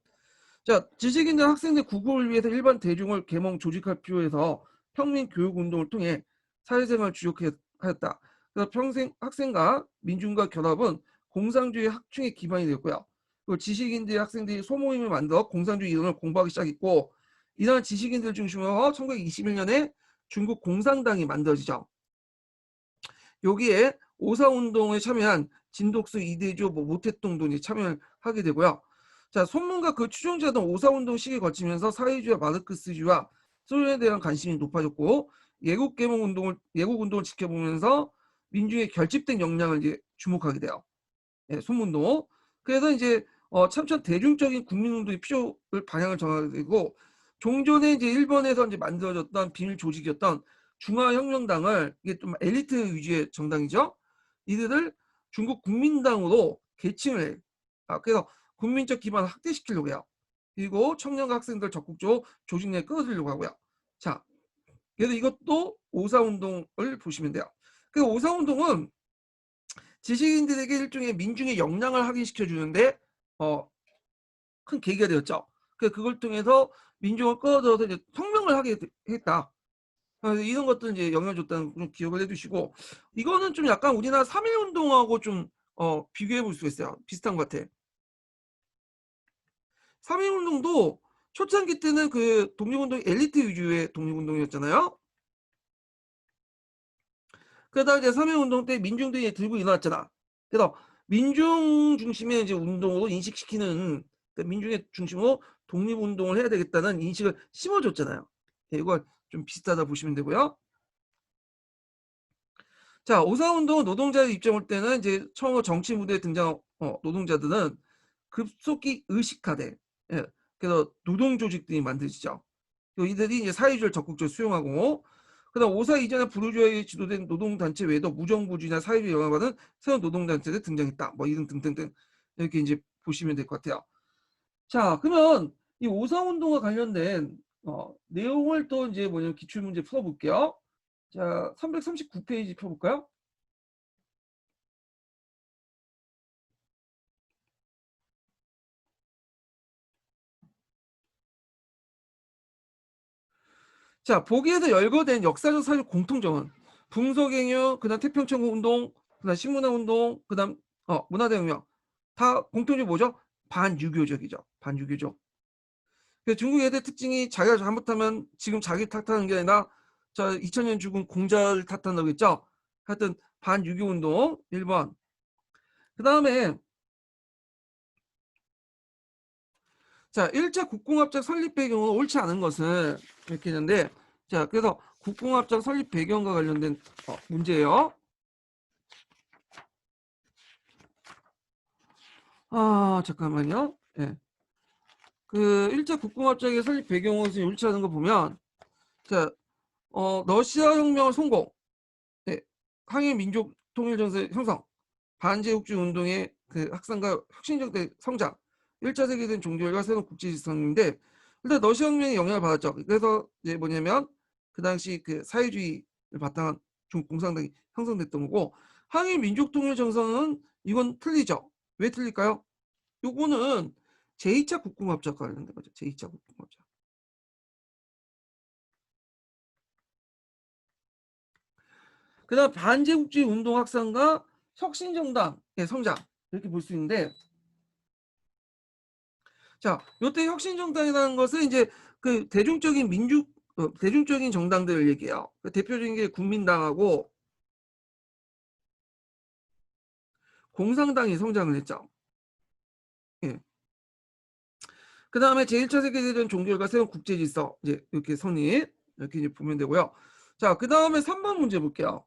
자, 지식인들 학생들 구국을 위해서 일반 대중을 계몽 조직할 필요해서 평민 교육 운동을 통해 사회생활을 주력하였다. 그래서 평생 학생과 민중과 결합은 공산주의 학충의 기반이 되었고요. 그리고 지식인들 학생들이 소모임을 만들어 공산주의 이론을 공부하기 시작했고, 이러한 지식인들 중심으로 1921년에 중국 공산당이 만들어지죠. 여기에 오사운동에 참여한 진독수, 이대조, 모택동 등이 참여를 하게 되고요. 자, 손문과 그 추종자들 오사운동 시기에 거치면서 사회주의와 마르크스주의와 소련에 대한 관심이 높아졌고 예국운동을 지켜보면서 민중의 결집된 역량을 이제 주목하게 돼요. 예, 손문도. 그래서 이제 참전 대중적인 국민운동의 필요를 방향을 정하게 되고 종전에 이제 일본에서 이제 만들어졌던 비밀 조직이었던 중화혁명당을 이게 좀 엘리트 위주의 정당이죠. 이들을 중국 국민당으로 개칭을 해. 그래서 국민적 기반을 확대시키려고 해요. 그리고 청년과 학생들 적극적으로 조직 내에 끌어들이려고 하고요. 자, 그래서 이것도 오사운동을 보시면 돼요. 그 오사운동은 지식인들에게 일종의 민중의 역량을 확인시켜 주는데 큰 계기가 되었죠. 그걸 통해서 민중을 끌어들여서 이제 혁명을 하게 했다. 그래서 이런 것들 이제 영향을 줬다는 좀 기억을 해두시고 이거는 좀 약간 우리나라 3.1 운동하고 좀 비교해 볼 수가 있어요. 비슷한 것 같아. 3.1 운동도 초창기 때는 그 독립운동이 엘리트 위주의 독립운동이었잖아요. 그러다가 이제 3.1 운동 때 민중들이 들고 일어났잖아. 그래서 민중 중심의 이제 운동으로 인식시키는 그러니까 민중의 중심으로 독립운동을 해야 되겠다는 인식을 심어줬잖아요. 네, 이걸 좀 비슷하다 보시면 되고요. 자, 오사운동 노동자의 입장 올 때는 이제 처음 정치 무대에 등장한 노동자들은 급속히 의식화돼. 예, 그래서 노동 조직들이 만들어지죠. 이들이 이제 사회주의를 적극적으로 수용하고 그다음 오사 이전에 부르주아에 지도된 노동단체 외에도 무정부주의나 사회주의 영향받은 새로운 노동단체들 등장했다. 뭐 이런 등등등 이렇게 이제 보시면 될 것 같아요. 자, 그러면 이 오사운동과 관련된 내용을 또 이제 뭐냐면 기출문제 풀어볼게요. 자, 339페이지 펴볼까요? 자, 보기에서 열거된 역사적 사회 공통점은 분서갱유, 그다음 태평천국 운동, 그다음 신문화 운동, 그다음 문화대혁명 다 공통점이 뭐죠? 반유교적이죠. 반유교적. 그래서 중국 애들 특징이 자기가 잘못하면 지금 자기 탓하는 게 아니라 자 2000년 죽은 공자를 탓한다고 했죠. 하여튼 반유교 운동 1번. 그다음에 자 1차 국공합작 설립 배경은 옳지 않은 것은 이렇게 있는데 자 그래서 국공합작 설립 배경과 관련된 문제예요. 잠깐만요. 예. 그 1차 국공합작의 설립 배경은 옳지 않은 거 보면 자 러시아 혁명을 성공. 네. 항일 민족 통일 정세 형성. 반제국주의 운동의 그 확산과 혁신적 성장, 1차 세계대전 종결과 새로운 국제 질서인데 일단 러시아 혁명에 영향을 받았죠. 그래서 이제 뭐냐면 그 당시 그 사회주의를 바탕한 중국 공산당이 형성됐던 거고 항일 민족 통일 정서는 이건 틀리죠. 왜 틀릴까요? 요거는 제2차 국공합작과 관련된 거죠. 제2차 국공합작. 그다음 반제국주의 운동 확산과 혁신정당의 성장 이렇게 볼 수 있는데 자, 요때 혁신정당이라는 것은 이제 그 대중적인 대중적인 정당들을 얘기해요. 그 대표적인 게 국민당하고 공산당이 성장을 했죠. 예. 그 다음에 제1차 세계대전 종결과 새로운 국제질서 이제 이렇게 성립 이렇게 이제 보면 되고요. 자, 그 다음에 3번 문제 볼게요.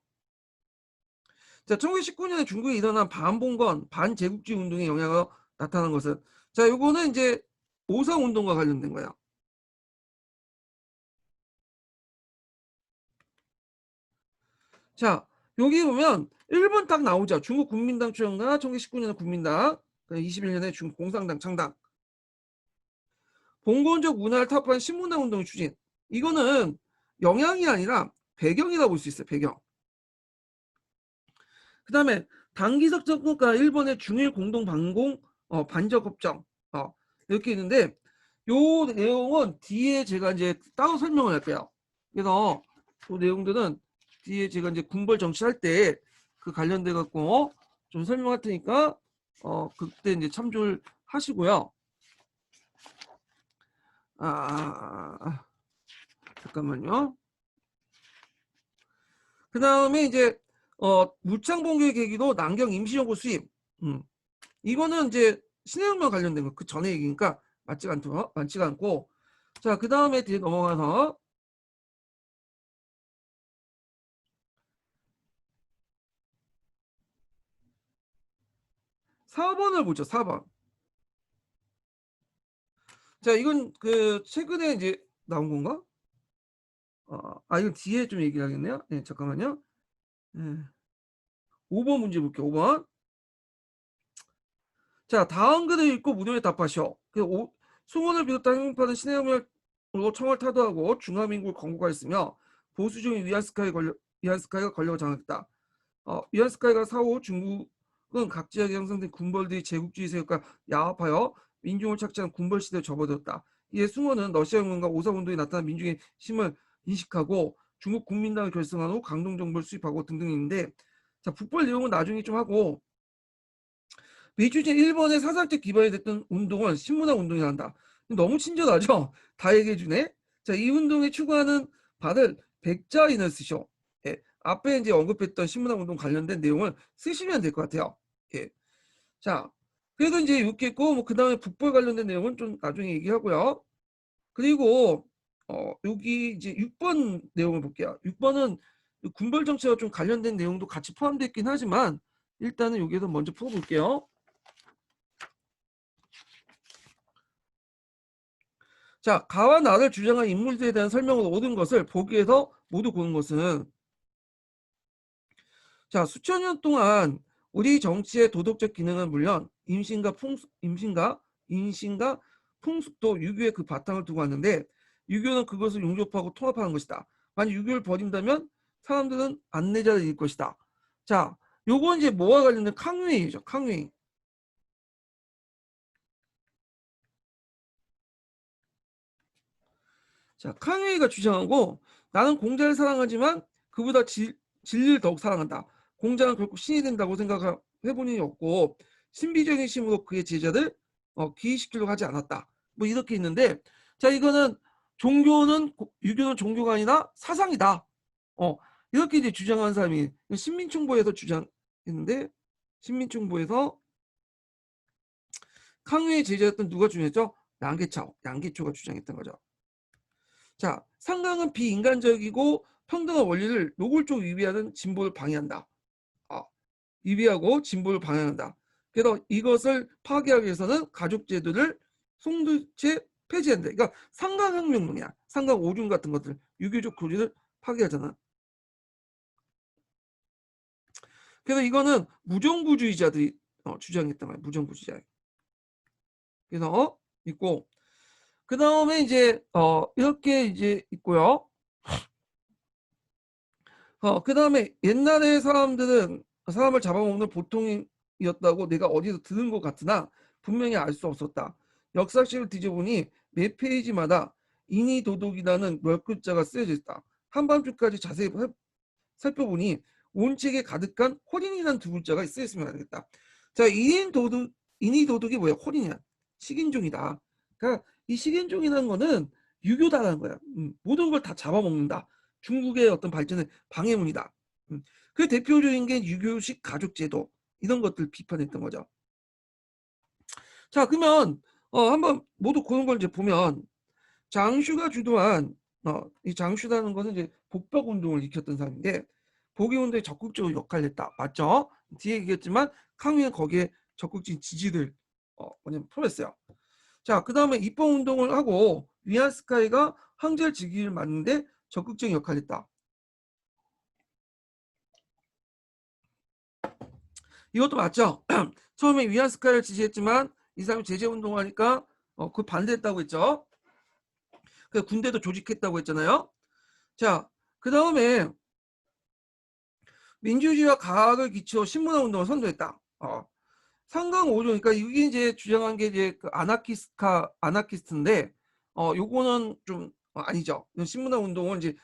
자, 1919년에 중국에 일어난 반봉건 반제국주의 운동의 영향을 나타난 것은 자, 요거는 이제 오상 운동과 관련된 거예요. 자, 여기 보면 1번 딱 나오죠. 중국 국민당 출현과 1919년에 국민당, 21년에 중국 공산당 창당. 봉건적 문화를 타협한 신문화 운동의 추진. 이거는 영향이 아니라 배경이라고 볼 수 있어요. 배경. 그 다음에 당기석 정권과 일본의 중일 공동 반공 반적 협정 이렇게 있는데 요 내용은 뒤에 제가 이제 따로 설명을 할게요. 그래서 그 내용들은 뒤에 제가 이제 군벌 정치할 때 그 관련돼 갖고 좀 설명할 테니까 그때 이제 참조를 하시고요. 잠깐만요. 그 다음에 이제 무창봉교의 계기도 남경 임시정부 수립. 이거는 이제 신해혁명 관련된 거 그 전에 얘기니까 많지가 않고. 자, 그 다음에 뒤에 넘어가서 4번을 보죠. 4번. 자, 이건 그 최근에 이제 나온 건가? 이건 뒤에 좀 얘기를 하겠네요. 네, 잠깐만요. 네. 5번 문제 볼게요. 5번. 자, 다음 글을 읽고 무료에 답하시오. 수문을 비롯한 형용파는 신해혁명으로 청을 타도하고 중화민국을 건국하였으며 보수적인 위안스카이가 권력을 장악했다. 위안스카이가 사후 중국은 각 지역에 형성된 군벌들이 제국주의 세력과 야합하여 민중을 착취한 군벌 시대에 접어들었다. 이에 숭어는 러시아 혁명과 오사운동에 나타난 민중의 힘을 인식하고 중국 국민당을 결성한 후 강동정부를 수립하고 등등 있는데 자, 북벌 내용은 나중에 좀 하고 미주진 일본의 사상적 기반이 됐던 운동은 신문화 운동이란다. 너무 친절하죠? 다 얘기해주네. 자, 이 운동에 추구하는 바를 백자인을 쓰셔. 예, 앞에 이제 언급했던 신문화 운동 관련된 내용을 쓰시면 될 것 같아요. 예. 자, 그래도 이제 이렇게 있고 뭐 그 다음에 북벌 관련된 내용은 좀 나중에 얘기하고요. 그리고 여기 이제 6번 내용을 볼게요. 6번은 군벌 정치와 좀 관련된 내용도 같이 포함되어 있긴 하지만 일단은 여기에서 먼저 풀어볼게요. 자, 가와 나를 주장한 인물들에 대한 설명을 얻은 것을 보기에서 모두 보는 것은 자, 수천 년 동안 우리 정치의 도덕적 기능은 물론 인신과 풍습도 유교의 그 바탕을 두고 왔는데 유교는 그것을 용접하고 통합하는 것이다. 만약 유교를 버린다면 사람들은 안내자를 잃을 것이다. 자, 요건 이제 뭐와 관련된 캉웨이죠. 캉웨이. 자, 캉웨이가 주장하고 나는 공자를 사랑하지만 그보다 진리를 더욱 사랑한다. 공자는 결국 신이 된다고 생각해본 일이 없고 신비적인 힘으로 그의 제자들 기이시키려고 하지 않았다. 뭐 이렇게 있는데 자, 이거는 유교는 종교가 아니라 사상이다. 이렇게 이제 주장하는 사람이 신민충보에서 주장했는데 신민충보에서 캉웨이의 제자였던 누가 주장했죠? 양계초가 주장했던 거죠. 자, 상강은 비인간적이고 평등한 원리를 노골적으로 위배하는 진보를 방해한다. 위배하고 진보를 방해한다. 그래서 이것을 파괴하기 위해서는 가족제도를 송두채 폐지한다. 그러니까 상강혁명론이야. 상강 오륜 같은 것들, 유교적 교리를 파괴하잖아. 그래서 이거는 무정부주의자들이 주장했단 말이야. 무정부주의자. 그래서 있고 그 다음에 이제 이렇게 이제 있고요. 그 다음에 옛날에 사람을 잡아먹는 보통이었다고 내가 어디서 들은 것 같으나 분명히 알 수 없었다. 역사책을 뒤져보니 매 페이지마다 인이도독이라는 몇 글자가 쓰여져 있다. 한밤중까지 자세히 살펴보니 온 책에 가득한 혼인이라는 두 글자가 쓰여있으면 알겠다. 자, 인이도독이 뭐야? 혼인이야. 식인종이다. 그러니까 이 식인종이라는 거는 유교다라는 거야. 모든 걸 다 잡아먹는다. 중국의 어떤 발전의 방해문이다. 그 대표적인 게 유교식 가족제도 이런 것들 비판했던 거죠. 자, 그러면 한번 모두 그런 걸 이제 보면 장슈가 주도한 이 장슈라는 거는 이제 복벽 운동을 일으켰던 사람인데 복위 운동에 적극적으로 역할을 했다. 맞죠? 뒤에 얘기했지만 캉유는 거기에 적극적인 지지를 뭐냐면 표했어요. 자, 그다음에 입법 운동을 하고 위안스카이가 황제를 즉위를 막는데 적극적인 역할을 했다. 이것도 맞죠? 처음에 위안스카이를 지지했지만 이 사람이 제재 운동을 하니까 그 반대했다고 했죠. 그 군대도 조직했다고 했잖아요. 자, 그다음에 민주주의와 과학을 기초 신문화 운동을 선도했다. 상강 5조, 그러니까 이게 이제 주장한 게 이제 그 아나키스트인데, 요거는 좀 아니죠. 신문화 운동을 이제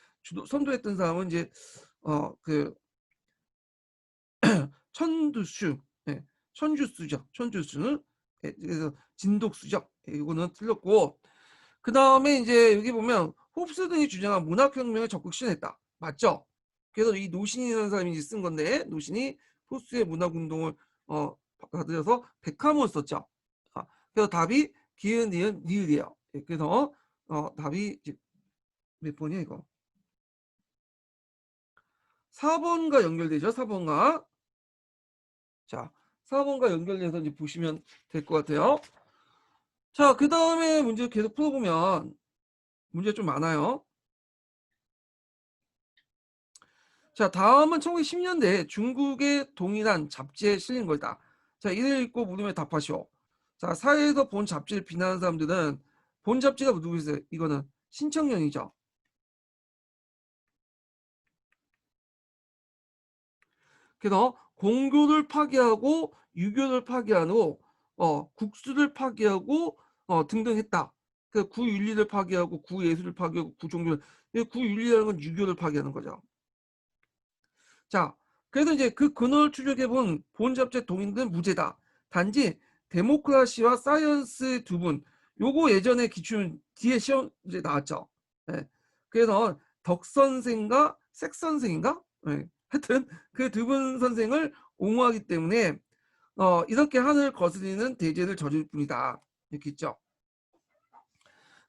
선도했던 사람은 이제 그 천두슈, 예, 천주수죠. 천주수는 예, 그래서 진독수죠. 예, 이거는 틀렸고, 그 다음에 이제 여기 보면 홉스 등이 주장한 문학혁명을 적극 실현했다. 맞죠? 그래서 이 노신이라는 사람이 이제 쓴 건데 노신이 홉스의 문학운동을 받아들여서 백화문을 썼죠. 그래서 답이 기은, 니은, 니을이에요. 예, 그래서 답이 이제 몇 번이야 이거? 4번과 연결되죠. 4번과. 자, 4번과 연결돼서 이제 보시면 될 것 같아요. 자, 그 다음에 문제 계속 풀어보면 문제 좀 많아요. 자, 다음은 1910년대 중국의 동일한 잡지에 실린 거다. 자, 이를 읽고 물으면 답하시오. 자, 사회에서 본 잡지를 비난하는 사람들은 본 잡지가 누구겠어요? 이거는 신청년이죠. 그래서 공교를 파괴하고 유교를 파괴하고 국수를 파괴하고 등등 했다. 그 구윤리를 파괴하고 구예술을 파괴하고 구종교를, 구윤리라는 건 유교를 파괴하는 거죠. 자, 그래서 이제 그 근원을 추적해본 본잡지의 동인들은 무죄다. 단지 데모크라시와 사이언스 두 분, 요거 예전에 기출 뒤에 시험 이제 나왔죠. 예. 그래서 덕 선생과 색 선생인가? 예. 하여튼 그 두 분 선생을 옹호하기 때문에 이렇게 하늘 거스리는 대죄를 저질 뿐이다. 이렇게 있죠.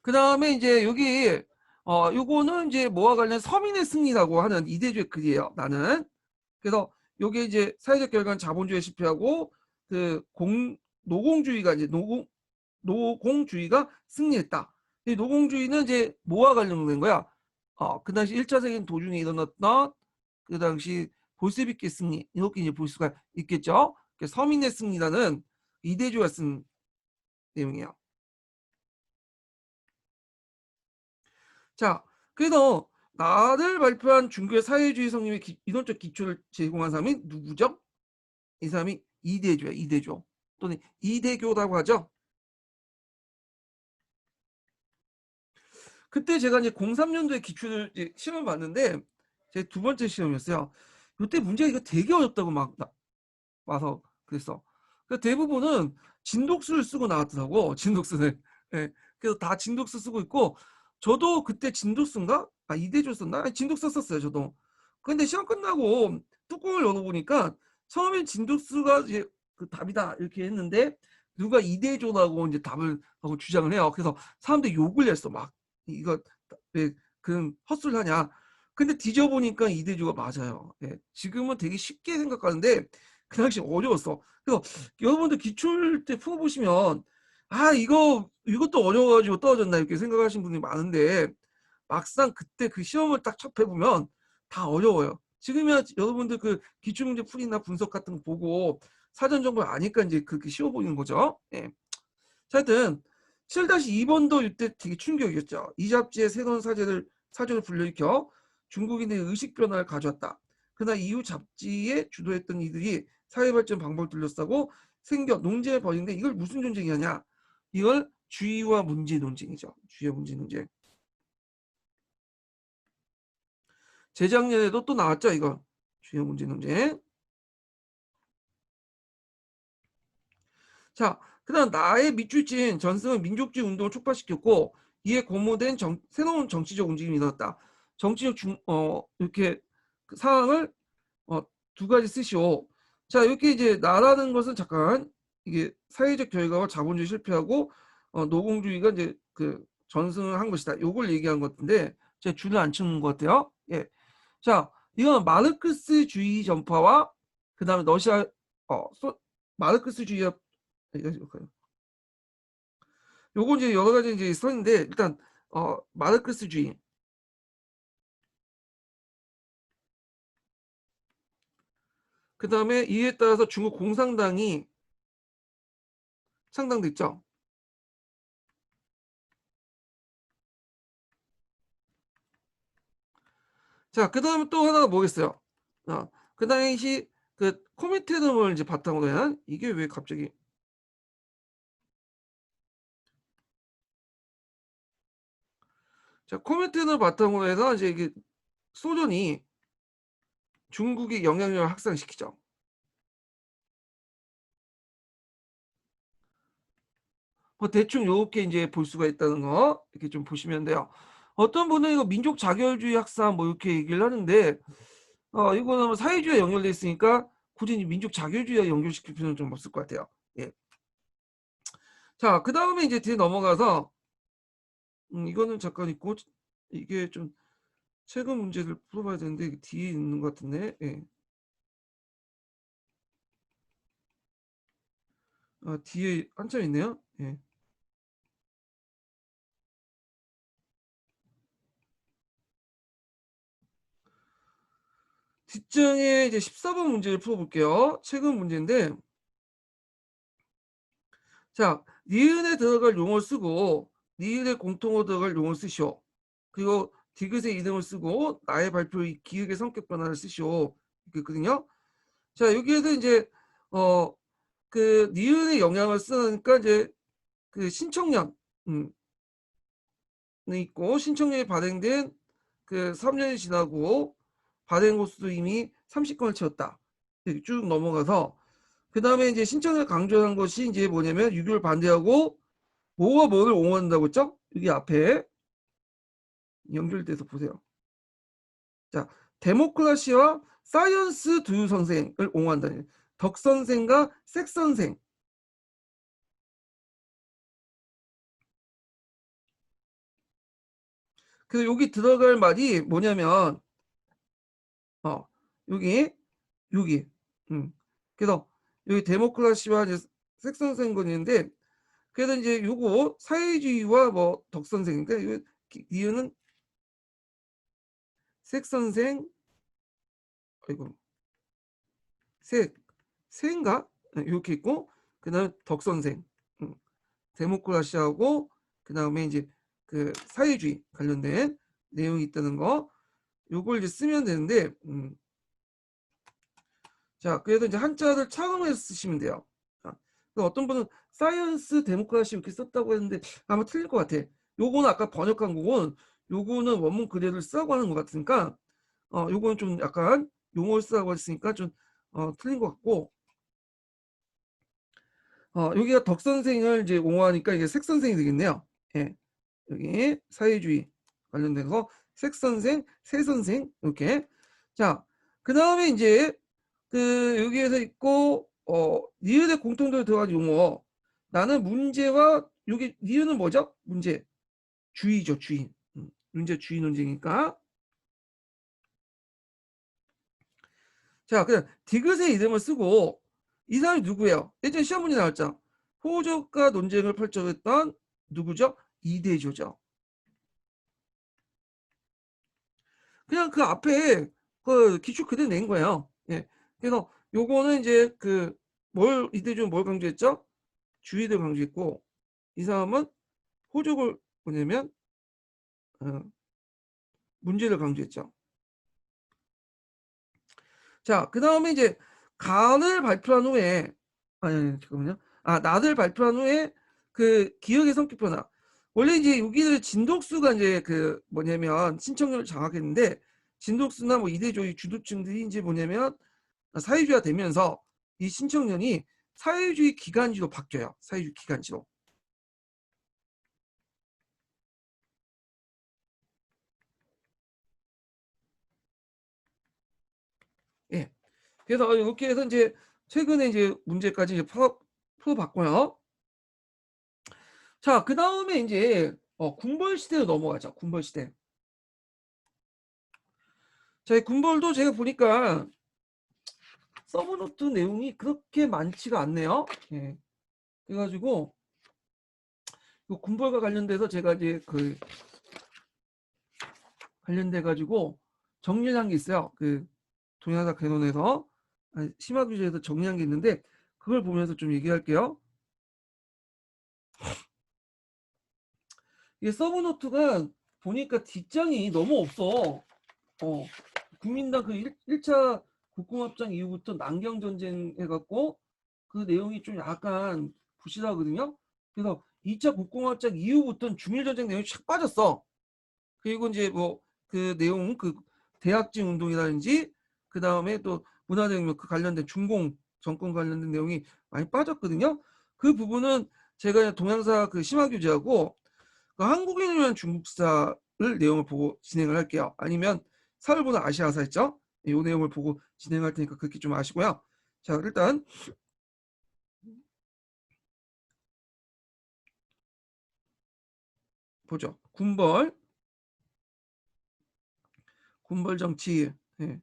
그 다음에 이제 여기 요거는 이제 뭐와 관련 서민의 승리라고 하는 이대주의 글이에요. 나는. 그래서 요게 이제 사회적 결과는 자본주의에 실패하고 그 노공주의가 이제 노공주의가 승리했다. 이 노공주의는 이제 뭐와 관련된 거야? 그 당시 1차 세계 도중에 일어났던 그 당시 볼세비키 승리 이렇게 이제 볼 수가 있겠죠. 서민의 승리라는 이대주가 쓴 내용이에요. 자, 그래서 나를 발표한 중국의 사회주의 성립의 이론적 기초를 제공한 사람이 누구죠? 이 사람이 이대조야, 이대조. 또는 이대교라고 하죠. 그때 제가 이제 03년도에 기출을 이제 시험을 봤는데 제 두 번째 시험이었어요. 그때 문제가 이거 되게 어렵다고 막 와서 그랬어. 그 대부분은 진독수를 쓰고 나왔더라고. 진독수를. 예. 그래서 다 진독수 쓰고 있고 저도 그때 진독수인가? 이대조 썼나? 아니, 진독수 썼어요. 저도. 근데 시험 끝나고 뚜껑을 열어보니까 처음엔 진독수가 이제 그 답이다 이렇게 했는데 누가 이대조라고 이제 답을 하고 주장을 해요. 그래서 사람들이 욕을 했어. 막 이거 왜그 헛소리를 하냐. 근데 뒤져보니까 이대조가 맞아요. 예. 지금은 되게 쉽게 생각하는데 그 당시 어려웠어. 그래서 여러분들 기출 때 풀어보시면 이것도 어려워가지고 떨어졌나 이렇게 생각하시는 분이 많은데 막상 그때 그 시험을 딱 접해보면 다 어려워요. 지금이야 여러분들 그 기출문제 풀이나 분석 같은 거 보고 사전 정보를 아니까 이제 그렇게 쉬워 보이는 거죠. 예. 자, 하여튼 7-2번도 이때 되게 충격이었죠. 이 잡지의 새로운 사전을 불러일으켜 중국인의 의식 변화를 가져왔다. 그러나 이후 잡지에 주도했던 이들이 사회발전 방법을 둘러싸고 생겨 논쟁을 벌이는데 이걸 무슨 논쟁이냐? 이걸 주의와 문제 논쟁이죠. 주의와 문제 논쟁. 재작년에도 또 나왔죠, 이거. 주의와 문제 논쟁. 자, 그다음 나의 밑줄진 전승은 민족주의 운동을 촉발시켰고 이에 고무된 새로운 정치적 움직임이 일어났다. 정치적 이렇게 그 상황을 두 가지 쓰시오. 자, 이렇게 이제 나라는 것은 잠깐 이게 사회적 결과와 자본주의 실패하고 노공주의가 이제 그 전승을 한 것이다. 요걸 얘기한 것 같은데 제가 줄을 안 치는 것 같아요. 예. 자, 이건 마르크스주의 전파와 그다음에 러시아 마르크스주의와 요거 이제 여러 가지 이제 써있는데 일단 마르크스주의 그 다음에 이에 따라서 중국 공산당이 창당됐죠. 자, 그 다음에 또 하나가 뭐겠어요? 그 당시 그 코미테름을 이제 바탕으로 한 이게 왜 갑자기 자 코미테름을 바탕으로 해서 이제 이게 소련이 중국의 영향력을 확산시키죠. 뭐 대충 요렇게 이제 볼 수가 있다는 거 이렇게 좀 보시면 돼요. 어떤 분은 이거 민족 자결주의 확산 뭐 이렇게 얘기를 하는데 이거는 뭐 사회주의와 연결돼 있으니까 굳이 민족 자결주의와 연결시킬 필요는 좀 없을 것 같아요. 예. 자, 그 다음에 이제 뒤에 넘어가서 이거는 잠깐 있고 이게 좀 최근 문제를 풀어봐야 되는데 이게 뒤에 있는 것 같은데. 예. 뒤에 한참 있네요. 예. 뒷장에 이제 14번 문제를 풀어볼게요. 최근 문제인데 자, 니은에 들어갈 용어를 쓰고 니은에 공통어 들어갈 용어를 쓰시오. 그리고 디귿의 이름을 쓰고 나의 발표의 기억의 성격 변화를 쓰시오. 이렇거든요. 자, 여기에서 이제 그 니은의 영향을 쓰니까 이제 그 신청년 있고 신청년이 발행된 그 3년이 지나고 발행 호수도 이미 30건을 채웠다. 이렇게 쭉 넘어가서 그 다음에 이제 신청을 강조한 것이 이제 뭐냐면 유교를 반대하고 뭐가 뭐를 옹호한다고 했죠? 여기 앞에 연결돼서 보세요. 자, 데모크라시와 사이언스 두 선생을 옹호한다. 덕 선생과 색 선생. 그래서 여기 들어갈 말이 뭐냐면 어 여기 그래서 여기 데모크라시와 이제 색 선생은 있는데 그래서 이제 요거 사회주의와 뭐 덕 선생인데 이유는 색 선생 아이고 색인가 이렇게 있고 그다음에 덕 선생 데모크라시하고 그다음에 이제 그 사회주의 관련된 내용이 있다는 거 요걸 이제 쓰면 되는데 자 그래서 이제 한자를 차감해서 쓰시면 돼요. 어떤 분은 사이언스 데모크라시 이렇게 썼다고 했는데 아마 틀릴 것 같아. 요거는 아까 번역한 거고는 요거는 원문 그대로 쓰라고 하는 것 같으니까 요거는 좀 약간 용어를 쓰라고 했으니까 좀 틀린 것 같고 여기가 덕 선생을 이제 옹호하니까 이게 색 선생이 되겠네요. 예. 여기 사회주의 관련된 거 색 선생, 새 선생 이렇게. 자, 그 다음에 이제 그 여기에서 있고 니은의 공통도에 들어간 용어. 나는 문제와 여기 니은은 뭐죠? 문제. 주의죠, 주의. 문제 주의 논쟁이니까. 자, 그냥 디귿의 이름을 쓰고 이 사람이 누구예요? 예전에 시험 문제 나왔죠. 호적과 논쟁을 펼쳐했던 누구죠? 이대조죠. 그냥 그 앞에 그 기출 그대로 낸 거예요. 예. 그래서 요거는 이제 그 뭘 이대조는 뭘 강조했죠? 주의를 강조했고 이 사람은 호적을 뭐냐면 어, 문제를 강조했죠. 자, 그 다음에 이제 간을 발표한 후에 아니 잠깐만요. 나를 발표한 후에 그 기억의 성격 변화. 원래 이제 여기를 진독수가 이제 그 뭐냐면 신청률을 장악했는데 진독수나 뭐 이대조의 주도층들이 이제 뭐냐면 사회주의가 되면서 이 신청년이 사회주의 기간지로 바뀌어요. 사회주의 기간지로. 예. 그래서 이렇게 해서 이제 최근에 이제 문제까지 이제 풀어봤고요. 자, 그다음에 이제 군벌 시대로 넘어가죠. 군벌 시대. 자, 이 군벌도 제가 보니까 서브노트 내용이 그렇게 많지가 않네요. 예. 그래가지고 이 군벌과 관련돼서 제가 이제 그 관련돼 가지고 정리한 게 있어요. 그 동양사 개론에서 심화규제에서 정리한 게 있는데 그걸 보면서 좀 얘기할게요. 이게 서브노트가 보니까 뒷장이 너무 없어. 국민당 그 1차 국공합작 이후부터 남경전쟁 해갖고 그 내용이 좀 약간 부실하거든요. 그래서 2차 국공합작 이후부터는 중일전쟁 내용이 착 빠졌어. 그리고 이제 뭐 그 내용 그 대학진 운동이라든지 그 다음에 또 문화대혁명 그 관련된 중공 정권 관련된 내용이 많이 빠졌거든요. 그 부분은 제가 동양사 그 심화 규제하고 그 한국인을 위한 중국사를 내용을 보고 진행을 할게요. 아니면 사를 보는 아시아사 있죠? 이 내용을 보고 진행할 테니까 그렇게 좀 아시고요. 자, 일단 보죠. 군벌 정치. 예.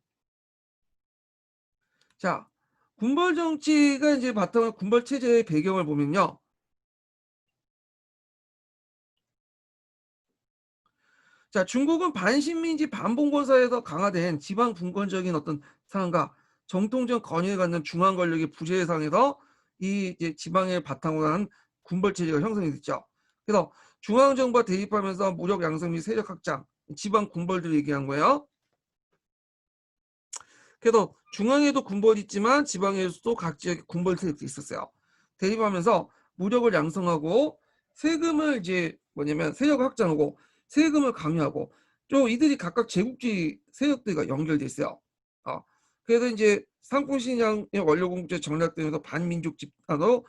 자, 군벌 정치가 이제 바탕을 군벌 체제의 배경을 보면요. 자, 중국은 반식민지 반봉건 사회에서 강화된 지방 분권적인 어떤 상황과 정통적 권위를 갖는 중앙 권력의 부재의 상에서 이 이제 지방을 바탕으로 한 군벌 체제가 형성이 됐죠. 그래서 중앙 정부와 대립하면서 무력 양성 및 세력 확장, 지방 군벌들을 얘기한 거예요. 그래서 중앙에도 군벌이 있지만 지방에서도 각 지역에 군벌 세력이 있었어요. 대립하면서 무력을 양성하고 세금을 이제 뭐냐면 세력을 확장하고 세금을 강요하고 또 이들이 각각 제국주의 세력들과 연결돼 있어요. 그래서 이제 상품시장의 원료공급제 정략되면서 반민족 집단으로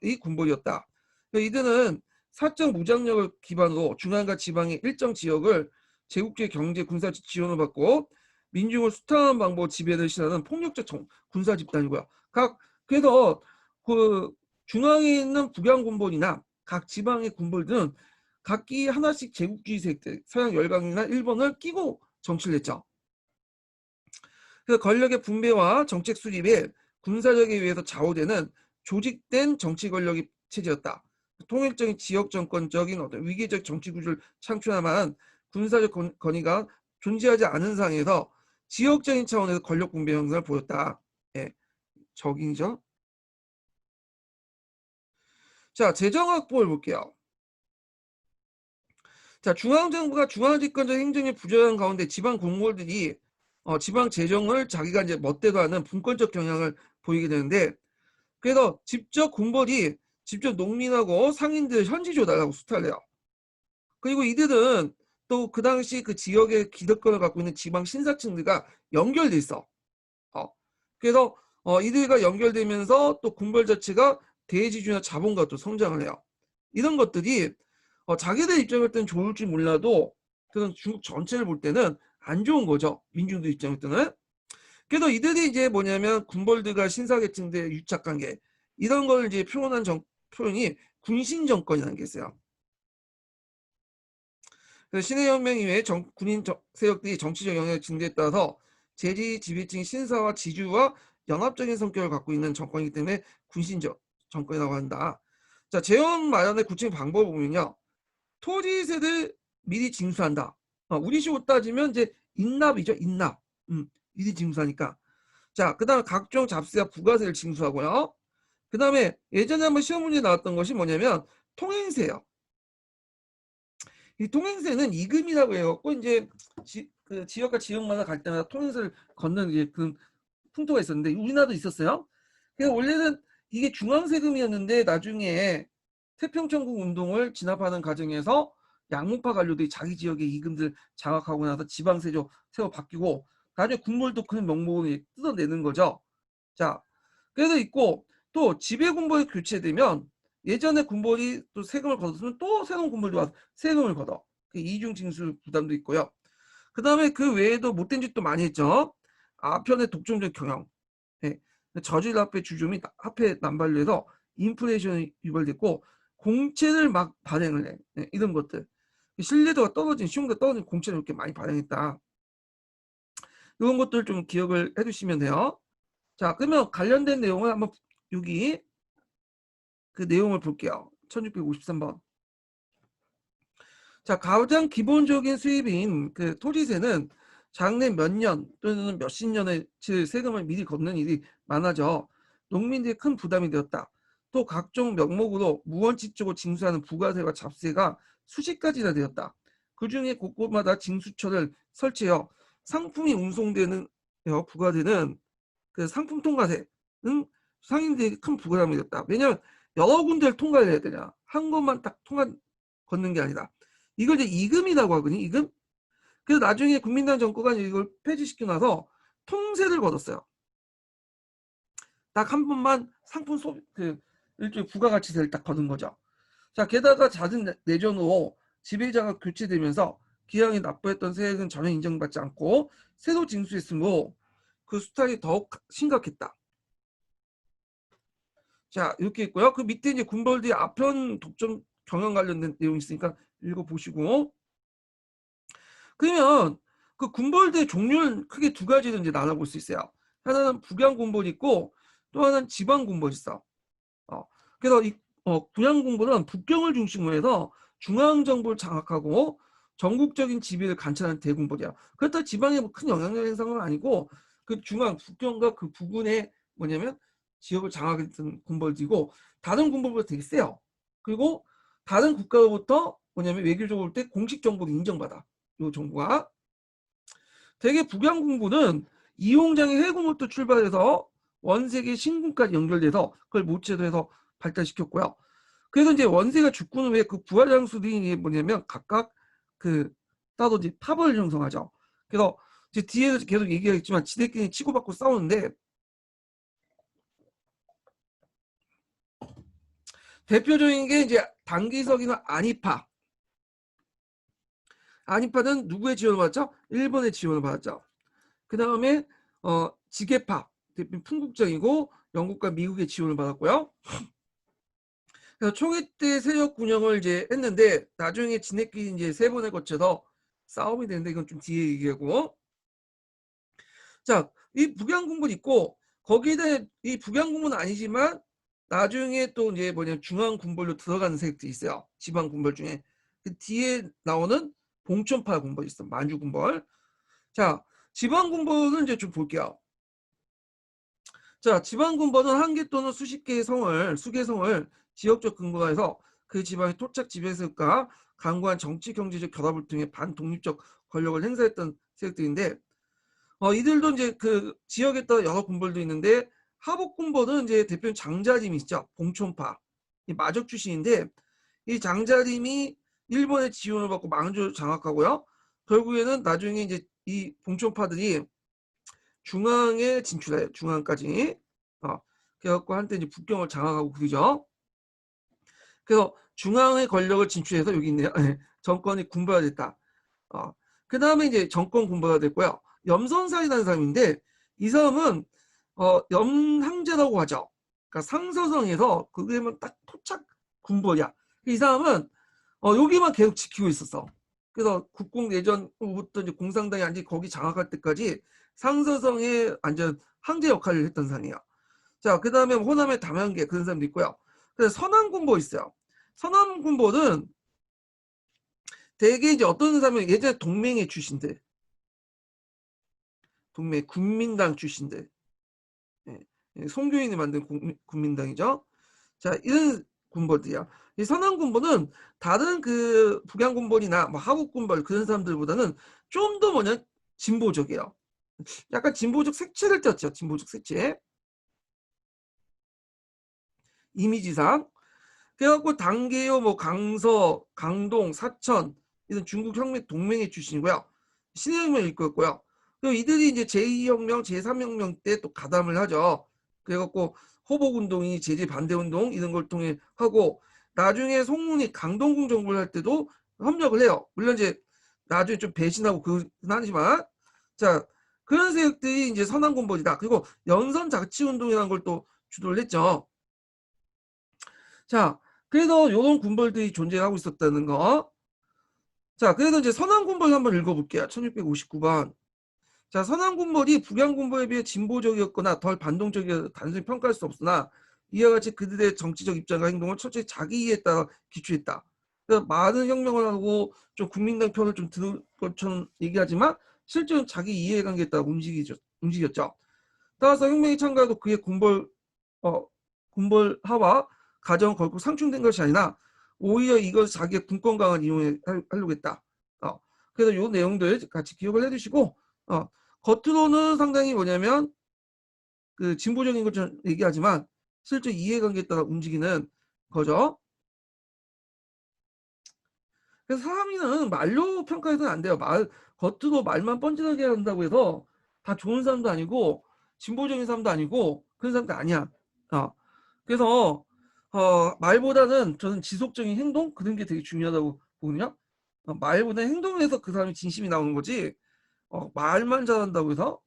이 군벌이었다. 그러니까 이들은 사적 무장력을 기반으로 중앙과 지방의 일정 지역을 제국주의 경제 군사 지원을 받고 민중을 수탈하는 방법 지배를 시하는 폭력적 군사 집단이고요. 그래서 그 중앙에 있는 북양 군벌이나 각 지방의 군벌들은 각기 하나씩 제국주의 세력들, 서양 열강이나 일본을 끼고 정치를 했죠. 그래서 권력의 분배와 정책 수립에 군사력에 의해서 좌우되는 조직된 정치 권력의 체제였다. 통일적인 지역 정권적인 어떤 위기적 정치 구조를 창출하만 군사적 권위가 존재하지 않은 상황에서 지역적인 차원에서 권력 분배 형성을 보였다. 예, 적이죠. 자, 재정 확보를 볼게요. 자, 중앙정부가 중앙집권적 행정에 부재한 가운데 지방 공무원들이 지방 재정을 자기가 이제 멋대로 하는 분권적 경향을 보이게 되는데 그래서 직접 군벌이 직접 농민하고 상인들 현지 조달하고 수탈을 해요. 그리고 이들은 또 그 당시 그 지역의 기득권을 갖고 있는 지방 신사층들과 연결돼 있어. 어. 그래서 이들과 연결되면서 또 군벌 자체가 대지주나 자본가 또 성장을 해요. 이런 것들이 자기들 입장일 때는 좋을지 몰라도 그런 중국 전체를 볼 때는 안 좋은 거죠. 민중들 입장일 때는. 그래서 이들이 이제 뭐냐면 군벌들과 신사계층들의 유착관계 이런 걸 이제 표현한 표현이 군신 정권이라는 게 있어요. 그래서 신해혁명 이후에 군인 세력들이 정치적 영향을 증대에 따라서 재지 지배층 신사와 지주와 연합적인 성격을 갖고 있는 정권이기 때문에 군신 정권이라고 한다. 자, 재원 마련의 구체적인 방법을 보면요. 토지세를 미리 징수한다. 우리식으로 따지면 이제 인납이죠. 인납. 미리 징수하니까. 자, 그 다음에 각종 잡세와 부가세를 징수하고요. 그 다음에 예전에 한번 시험 문제 나왔던 것이 뭐냐면 통행세예요. 이 통행세는 이금이라고 해갖고 이제 그 지역과 지역마다 갈 때마다 통행세를 걷는 그 풍토가 있었는데 우리나라도 있었어요. 그래서 원래는 이게 중앙세금이었는데 나중에 태평천국 운동을 진압하는 과정에서 양문파 관료들이 자기 지역의 이금들 장악하고 나서 지방세조 세워 바뀌고 나중에 국물도 그 명목을 뜯어내는 거죠. 자, 그래서 있고 또 지배군벌이 교체되면 예전에 군벌이 또 세금을 걷었으면 또 새로운 군벌이 와서 세금을 걷어. 그 이중 징수 부담도 있고요. 그다음에 그 외에도 못된 짓도 많이 했죠. 아편의 독점적 경영, 예. 저질 화폐 주점이 화폐 난발로 해서 인플레이션이 유발됐고 공채를 막 발행을 해. 예, 이런 것들. 신뢰도가 떨어진, 신용도가 떨어진 공채를 이렇게 많이 발행했다. 이런 것들 좀 기억을 해두시면 돼요. 자, 그러면 관련된 내용을 한번 여기 그 내용을 볼게요. 1653번. 자, 가장 기본적인 수입인 그 토지세는 장래 몇 년 또는 몇십 년의 세금을 미리 걷는 일이 많아져 농민들이 큰 부담이 되었다. 또 각종 명목으로 무원칙적으로 징수하는 부가세와 잡세가 수십 가지나 되었다. 그 중에 곳곳마다 징수처를 설치하여 상품이 운송되는 부과되는 그 상품 통과세는 상인들에게 큰 부담이 되었다. 왜냐하면 여러 군데를 통과를 해야 되냐. 한 곳만 딱 통과 걷는 게 아니다. 이걸 이제 이금이라고 하거든요. 이금. 그래서 나중에 국민당 정권가 이걸 폐지시키고 나서 통세를 걷었어요. 딱 한 번만 상품 소비 일종의 부가가치세를 딱 거둔 거죠. 자, 게다가 잦은 내전으로 지배자가 교체되면서 기왕에 납부했던 세액은 전혀 인정받지 않고 새로 징수했으므로 그 수탈이 더욱 심각했다. 자, 이렇게 있고요. 그 밑에 이제 군벌들의 아편 독점 경영 관련된 내용이 있으니까 읽어보시고. 그러면 그 군벌대 종류는 크게 두 가지로 이제 나눠볼 수 있어요. 하나는 북양 군벌이 있고 또 하나는 지방 군벌이 있어. 그래서 이 북양 군벌은 북경을 중심으로 해서 중앙 정부를 장악하고 전국적인 지배를 관찰하는 대군벌이야. 그렇다고 지방에 뭐 큰 영향력 행사는 아니고 그 중앙 북경과 그 부근에 뭐냐면 지역을 장악했던 군벌이고 다른 군벌보다 되게 세요. 그리고 다른 국가로부터 뭐냐면 외교적으로 올 때 공식 정보를 인정받아. 요 정부가 대개 북양군부는 이용장의 해군부터 출발해서 원색의 신군까지 연결돼서 그걸 모체도 해서 발달시켰고요. 그래서 이제 원세가 죽고는 왜 그 부하장수들이 뭐냐면 각각 그 따로 이제 탑을 형성하죠. 그래서 이제 뒤에서 계속 얘기하겠지만 지들끼리 치고받고 싸우는데 대표적인 게 이제 단기석이나 안이파. 안이파는 누구의 지원을 받았죠? 일본의 지원을 받았죠. 그 다음에 지게파 대표 풍국장이고 영국과 미국의 지원을 받았고요. 그래서 초기 때 세력 운영을 이제 했는데 나중에 지네끼리 이제 세 번에 거쳐서 싸움이 되는데 이건 좀 뒤에 얘기하고. 자, 이 북양군군 있고 거기에 이 북양군군은 아니지만 나중에 또 이제 뭐냐면 중앙군벌로 들어가는 세력들이 있어요. 지방군벌 중에 그 뒤에 나오는 봉천파 군벌이 있어. 만주군벌. 자, 지방군벌은 이제 좀 볼게요. 자, 지방군벌은 한 개 또는 수십 개의 성을, 수개성을 지역적 근거로 해서 그 지방의 토착 지배세력과 강고한 정치 경제적 결합을 통해 반독립적 권력을 행사했던 세력들인데 이들도 이제 그 지역에 따라 여러 군벌도 있는데 하복군벌은 이제 대표는 장자림이 있죠. 봉천파. 이 마적 출신인데 이 장자림이 일본의 지원을 받고 망주를 장악하고요. 결국에는 나중에 이제 이 봉천파들이 중앙에 진출해요. 중앙까지. 그래갖고 한때 이제 북경을 장악하고 그러죠. 그래서 중앙의 권력을 진출해서 여기 있네요. 정권이 군부화됐다. 그 다음에 이제 정권 군부화됐고요. 염선사이라는 사람인데 이 사람은 염항제라고 하죠. 그러니까 상서성에서 그게면 딱 토착 군벌이야. 이 사람은 여기만 계속 지키고 있었어. 그래서 국공내전부터 이제 공산당이 완전히 거기 장악할 때까지 상서성의 완전 항제 역할을 했던 사람이야. 자, 그 다음에 호남의 담양계 그런 사람도 있고요. 그래서 선암군보 있어요. 선암군보는 대개 이제 어떤 사람이 예전에 동맹의 출신들, 동맹 국민당 출신들, 송교인이 만든 국민당이죠. 자, 이런 군벌들이야. 이 선암군보는 다른 그 북양군벌이나 뭐 하국군벌 그런 사람들보다는 좀 더 뭐냐 진보적이에요. 약간 진보적 색채를 띄었죠. 진보적 색채. 이미지상. 그래갖고 당계요, 뭐 강서, 강동, 사천 이런 중국 혁명 동맹의 출신이고요. 신해혁명을 이끌었고요. 그리고 이들이 이제 제2혁명, 제3혁명 때 또 가담을 하죠. 그래갖고 호복운동이 제재 반대운동 이런 걸 통해 하고 나중에 송문이 강동궁 정부를 할 때도 협력을 해요. 물론 이제 나중에 좀 배신하고 그건 하지만 자 그런 세력들이 이제 선왕군벌이다. 그리고 연선자치운동이라는 걸 또 주도를 했죠. 자 그래서 요런 군벌들이 존재하고 있었다는 거. 자 그래서 이제 선왕군벌 한번 읽어볼게요. 1659번. 자 선왕군벌이 북양군벌에 비해 진보적이었거나 덜 반동적이어 단순히 평가할 수 없으나 이와 같이 그들의 정치적 입장과 행동을 철저히 자기 이해에 따라 기초했다. 그래서 많은 혁명을 하고 좀 국민당 편을 좀 들을 것처럼 얘기하지만 실제로는 자기 이해관계에 따라 움직였죠. 따라서 혁명에 참가해도 그의 군벌하와 가정은 결국 상충된 것이 아니라 오히려 이걸 자기의 군권 강화를 이용하려고 했다. 그래서 이 내용들 같이 기억을 해두시고 겉으로는 상당히 뭐냐면 그 진보적인 것처럼 얘기하지만 실제 이해관계에 따라 움직이는 거죠. 그래서 사람이는 말로 평가해서는 안 돼요. 겉으로 말만 뻔질하게 한다고 해서 다 좋은 사람도 아니고 진보적인 사람도 아니고 그런 사람도 아니야. 그래서 말보다는 저는 지속적인 행동 그런 게 되게 중요하다고 보거든요. 말보다 행동을 해서 그 사람이 진심이 나오는 거지. 말만 잘한다고 해서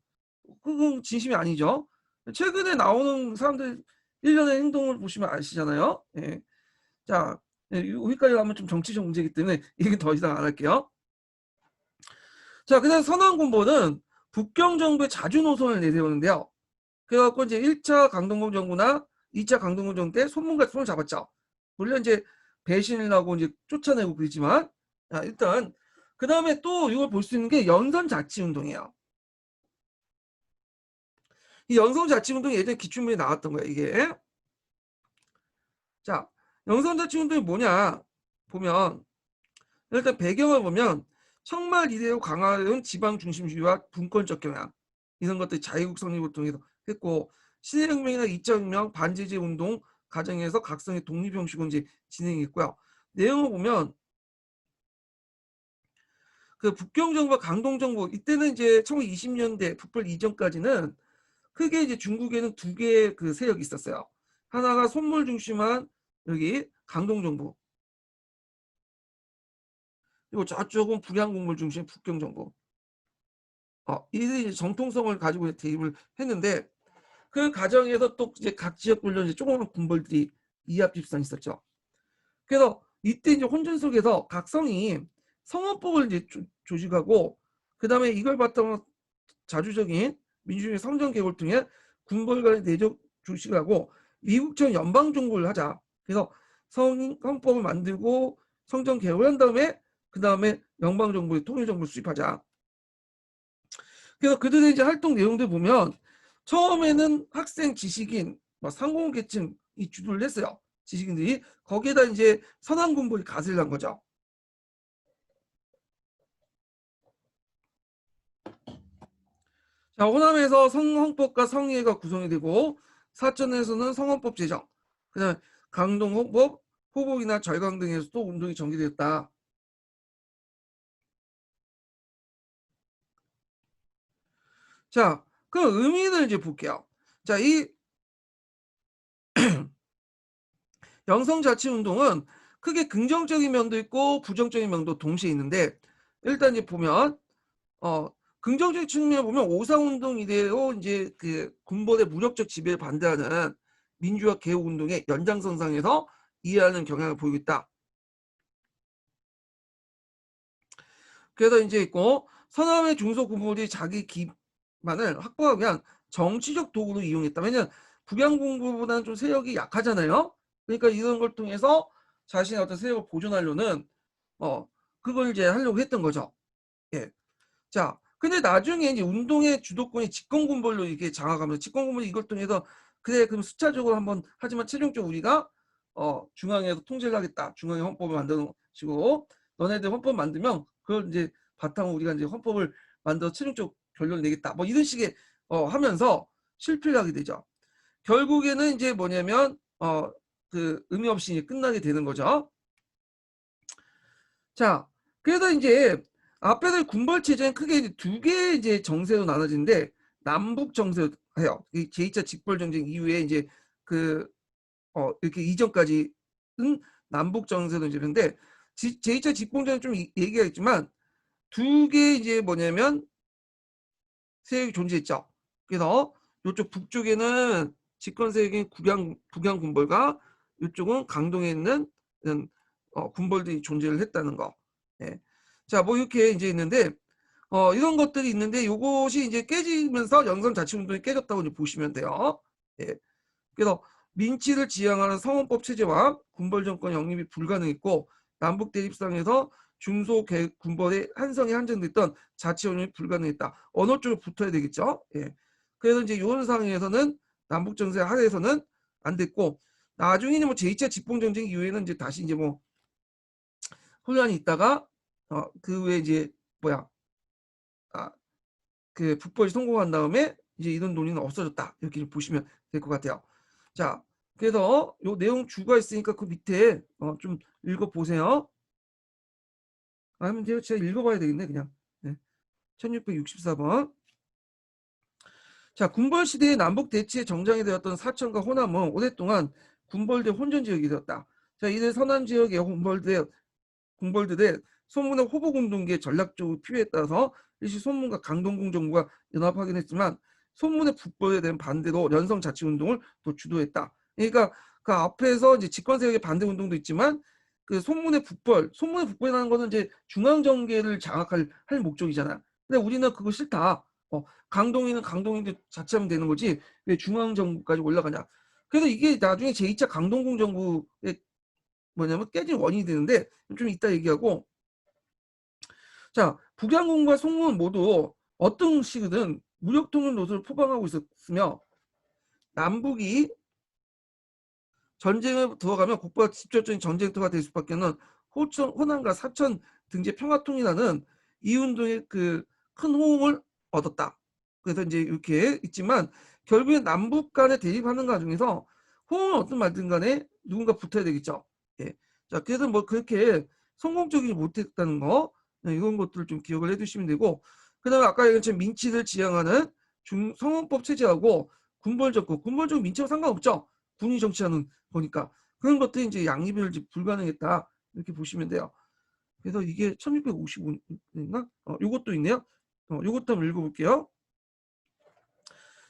그건 진심이 아니죠. 최근에 나오는 사람들 일련의 행동을 보시면 아시잖아요. 예. 자, 여기까지 하면 좀 정치적 문제이기 때문에 얘기 더 이상 안 할게요. 자, 그다음 선왕군보는 북경 정부의 자주 노선을 내세우는데요. 그래갖고 이제 1차 강동구 정부나 2차 강동구 정부 때 손문과 손을 잡았죠. 물론 이제 배신을 하고 이제 쫓아내고 그러지만 일단 그 다음에 또 이걸 볼 수 있는 게 연선자치운동이에요. 이 연선자치운동이 예전에 기출문에 나왔던 거예요. 이게 자 연선자치운동이 뭐냐 보면 일단 배경을 보면 청말 이대로 강화된 지방 중심주의와 분권적 경향 이런 것들이 자유국 성립을 통해서 했고 신해혁명이나 2차 혁명 반제재 운동 과정에서 각성의 독립 형식으로 이제 진행했고요. 내용을 보면 그 북경정부와 강동정부 이때는 이제 1920년대 북벌 이전까지는 크게 이제 중국에는 두 개의 그 세력이 있었어요. 하나가 손물 중심한 여기 강동정부 그리고 저쪽은 북양국물 중심 북경정부. 이들이 정통성을 가지고 대입을 했는데 그 과정에서 또 이제 각 지역별로 이제 조그만 군벌들이 이합 집산 있었죠. 그래서 이때 이제 혼전 속에서 각 성이 성헌법을 이제 조직하고 그 다음에 이걸 바탕으로 자주적인 민주주의 성전 개혁을 통해 군벌 간의 내적 조직을 하고 미국처럼 연방 정부를 하자. 그래서 성헌법을 만들고 성전 개혁을 한 다음에 그 다음에 연방 정부의 통일 정부를 수립하자. 그래서 그들의 이제 활동 내용들 보면 처음에는 학생, 지식인, 상공계층이 주도를 했어요. 지식인들이 거기에다 이제 선왕군벌이 가세를 한 거죠. 자, 호남에서 성헌법과 성의회가 구성이 되고 사천에서는 성헌법 제정, 그다음에 강동헌법, 호복이나 절강 등에서도 운동이 전개되었다. 자, 그 의미를 이제 볼게요. 자, 이 영성자치운동은 크게 긍정적인 면도 있고 부정적인 면도 동시에 있는데 일단 이제 보면 긍정적인 측면을 보면 오상운동 이래로 이제 그 군벌의 무력적 지배에 반대하는 민주화 개혁운동의 연장선상에서 이해하는 경향을 보이고 있다. 그래서 이제 있고 서남의 중소군벌이 자기 기반을 확보하기 위한 정치적 도구로 이용했다. 왜냐하면 북양군부보다는 좀 세력이 약하잖아요. 그러니까 이런 걸 통해서 자신의 어떤 세력을 보존하려는 그걸 이제 하려고 했던 거죠. 예. 자, 근데 나중에 이제 운동의 주도권이 집권군벌로 이렇게 장악하면서 집권군벌이 이걸 통해서 그래 그럼 숫자적으로 한번 하지만 최종적으로 우리가 중앙에서 통제를 하겠다. 중앙에 헌법을 만드는 식으로 너네들 헌법 만들면 그걸 이제 바탕으로 우리가 이제 헌법을 만들어 최종적 결론을 내겠다. 뭐 이런 식의 하면서 실패를 하게 되죠. 결국에는 이제 뭐냐면 그 의미 없이 끝나게 되는 거죠. 자, 그래서 이제 앞에서 군벌 체제는 크게 두 개의 이제 정세로 나눠지는데 남북 정세예요. 이 제2차 직벌 전쟁 이후에 이제 그 이렇게 이전까지는 남북 정세 논쟁인데 제2차 집공전은 좀 얘기가 있지만 두 개 이제 뭐냐면 세력이 존재했죠. 그래서 이쪽 북쪽에는 집권 세력인 북양 군벌과 이쪽은 강동에 있는 군벌들이 존재를 했다는 거. 예. 자, 뭐 이렇게 이제 있는데 이런 것들이 있는데 요것이 이제 깨지면서 영성자치운동이 깨졌다고 이제 보시면 돼요. 예. 그래서 민치를 지향하는 성원법 체제와 군벌 정권 영립이 불가능했고 남북 대립상에서 군벌의 한성이 한정됐던 자치 영립이 불가능했다. 어느 쪽에 붙어야 되겠죠. 예. 그래서 이제 이런 상황에서는 남북 정세 하에서는 안 됐고 나중에는 뭐 제2차 집권 정쟁 이후에는 이제 다시 이제 뭐 혼란이 있다가 그 후에 이제 그 북벌이 성공한 다음에 이제 이런 논의는 없어졌다. 이렇게 보시면 될 것 같아요. 자, 그래서 요 내용 주가 있으니까 그 밑에 좀 읽어보세요. 아니면 제가 읽어봐야 되겠네, 그냥. 네. 1664번. 자, 군벌 시대의 남북 대치의 정장이 되었던 사천과 호남은 오랫동안 군벌대 혼전 지역이 되었다. 자, 이들 서남 지역의 군벌들의 소문의 호복운동기의 전략적으로 필요에 따라서 일시 소문과 강동궁 정부가 연합하긴 했지만 소문의 북벌에 대한 반대로 연성자치운동을 또 주도했다. 그러니까 그 앞에서 이제 집권세력의 반대 운동도 있지만 그 소문의 북벌이라는 거는 이제 중앙정계를 장악할 목적이잖아. 근데 우리는 그거 싫다. 강동이는 강동인데 자치하면 되는 거지 왜 중앙정부까지 올라가냐. 그래서 이게 나중에 제2차 강동궁 정부의 뭐냐면 깨진 원인이 되는데 좀 이따 얘기하고. 자, 북양군과 송무는 모두 어떤 식이든 무력 통일 노선을 포방하고 있었으며 남북이 전쟁에 들어가면 국가가 직접적인 전쟁터가 될 수밖에 없는 호남과 사천 등지 평화통일하는 이 운동의 그 큰 호응을 얻었다. 그래서 이제 이렇게 있지만 결국에 남북 간에 대립하는 과정에서 호응은 어떤 말든 간에 누군가 붙어야 되겠죠. 예. 자, 그래서 뭐 그렇게 성공적이지 못했다는 거 이런 것들을 좀 기억을 해두시면 되고, 그다음에 아까 얘기한 것처럼 민치를 지향하는 성원법 체제하고 군벌정권 민치하고 상관없죠. 군이 정치하는 거니까 그런 것들이 이제 양립이 불가능했다 이렇게 보시면 돼요. 그래서 이게 1655인가? 요것도 있네요. 요것도 한번 읽어볼게요.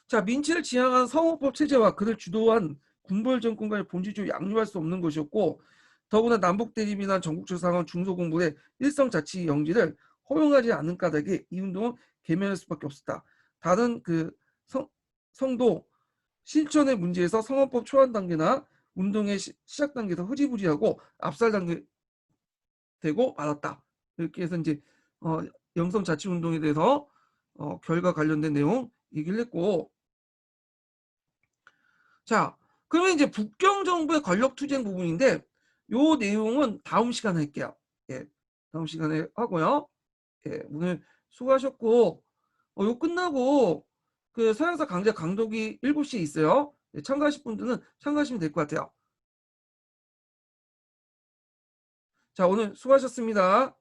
자, 민치를 지향한 성호법 체제와 그를 주도한 군벌 정권과의 본질적으로 양립할 수 없는 것이었고 더구나 남북 대립이나 전국적 상황 중소공부의 일성 자치 영지를 허용하지 않는 까닭에 이 운동은 계면할 수밖에 없었다. 다른 그 성도 실천의 문제에서 성원법 초안 단계나 운동의 시작 단계에서 흐지부지하고 압살 단계 되고 말았다. 이렇게 해서 이제 영성 자치 운동에 대해서 결과 관련된 내용 얘기를 했고, 자, 그러면 이제 북경 정부의 권력 투쟁 부분인데 요 내용은 다음 시간에 할게요. 예, 다음 시간에 하고요. 예, 오늘 수고하셨고 요 끝나고 그 서양사 강좌 강독이 7시에 있어요. 예, 참가하실 분들은 참가하시면 될 것 같아요. 자, 오늘 수고하셨습니다.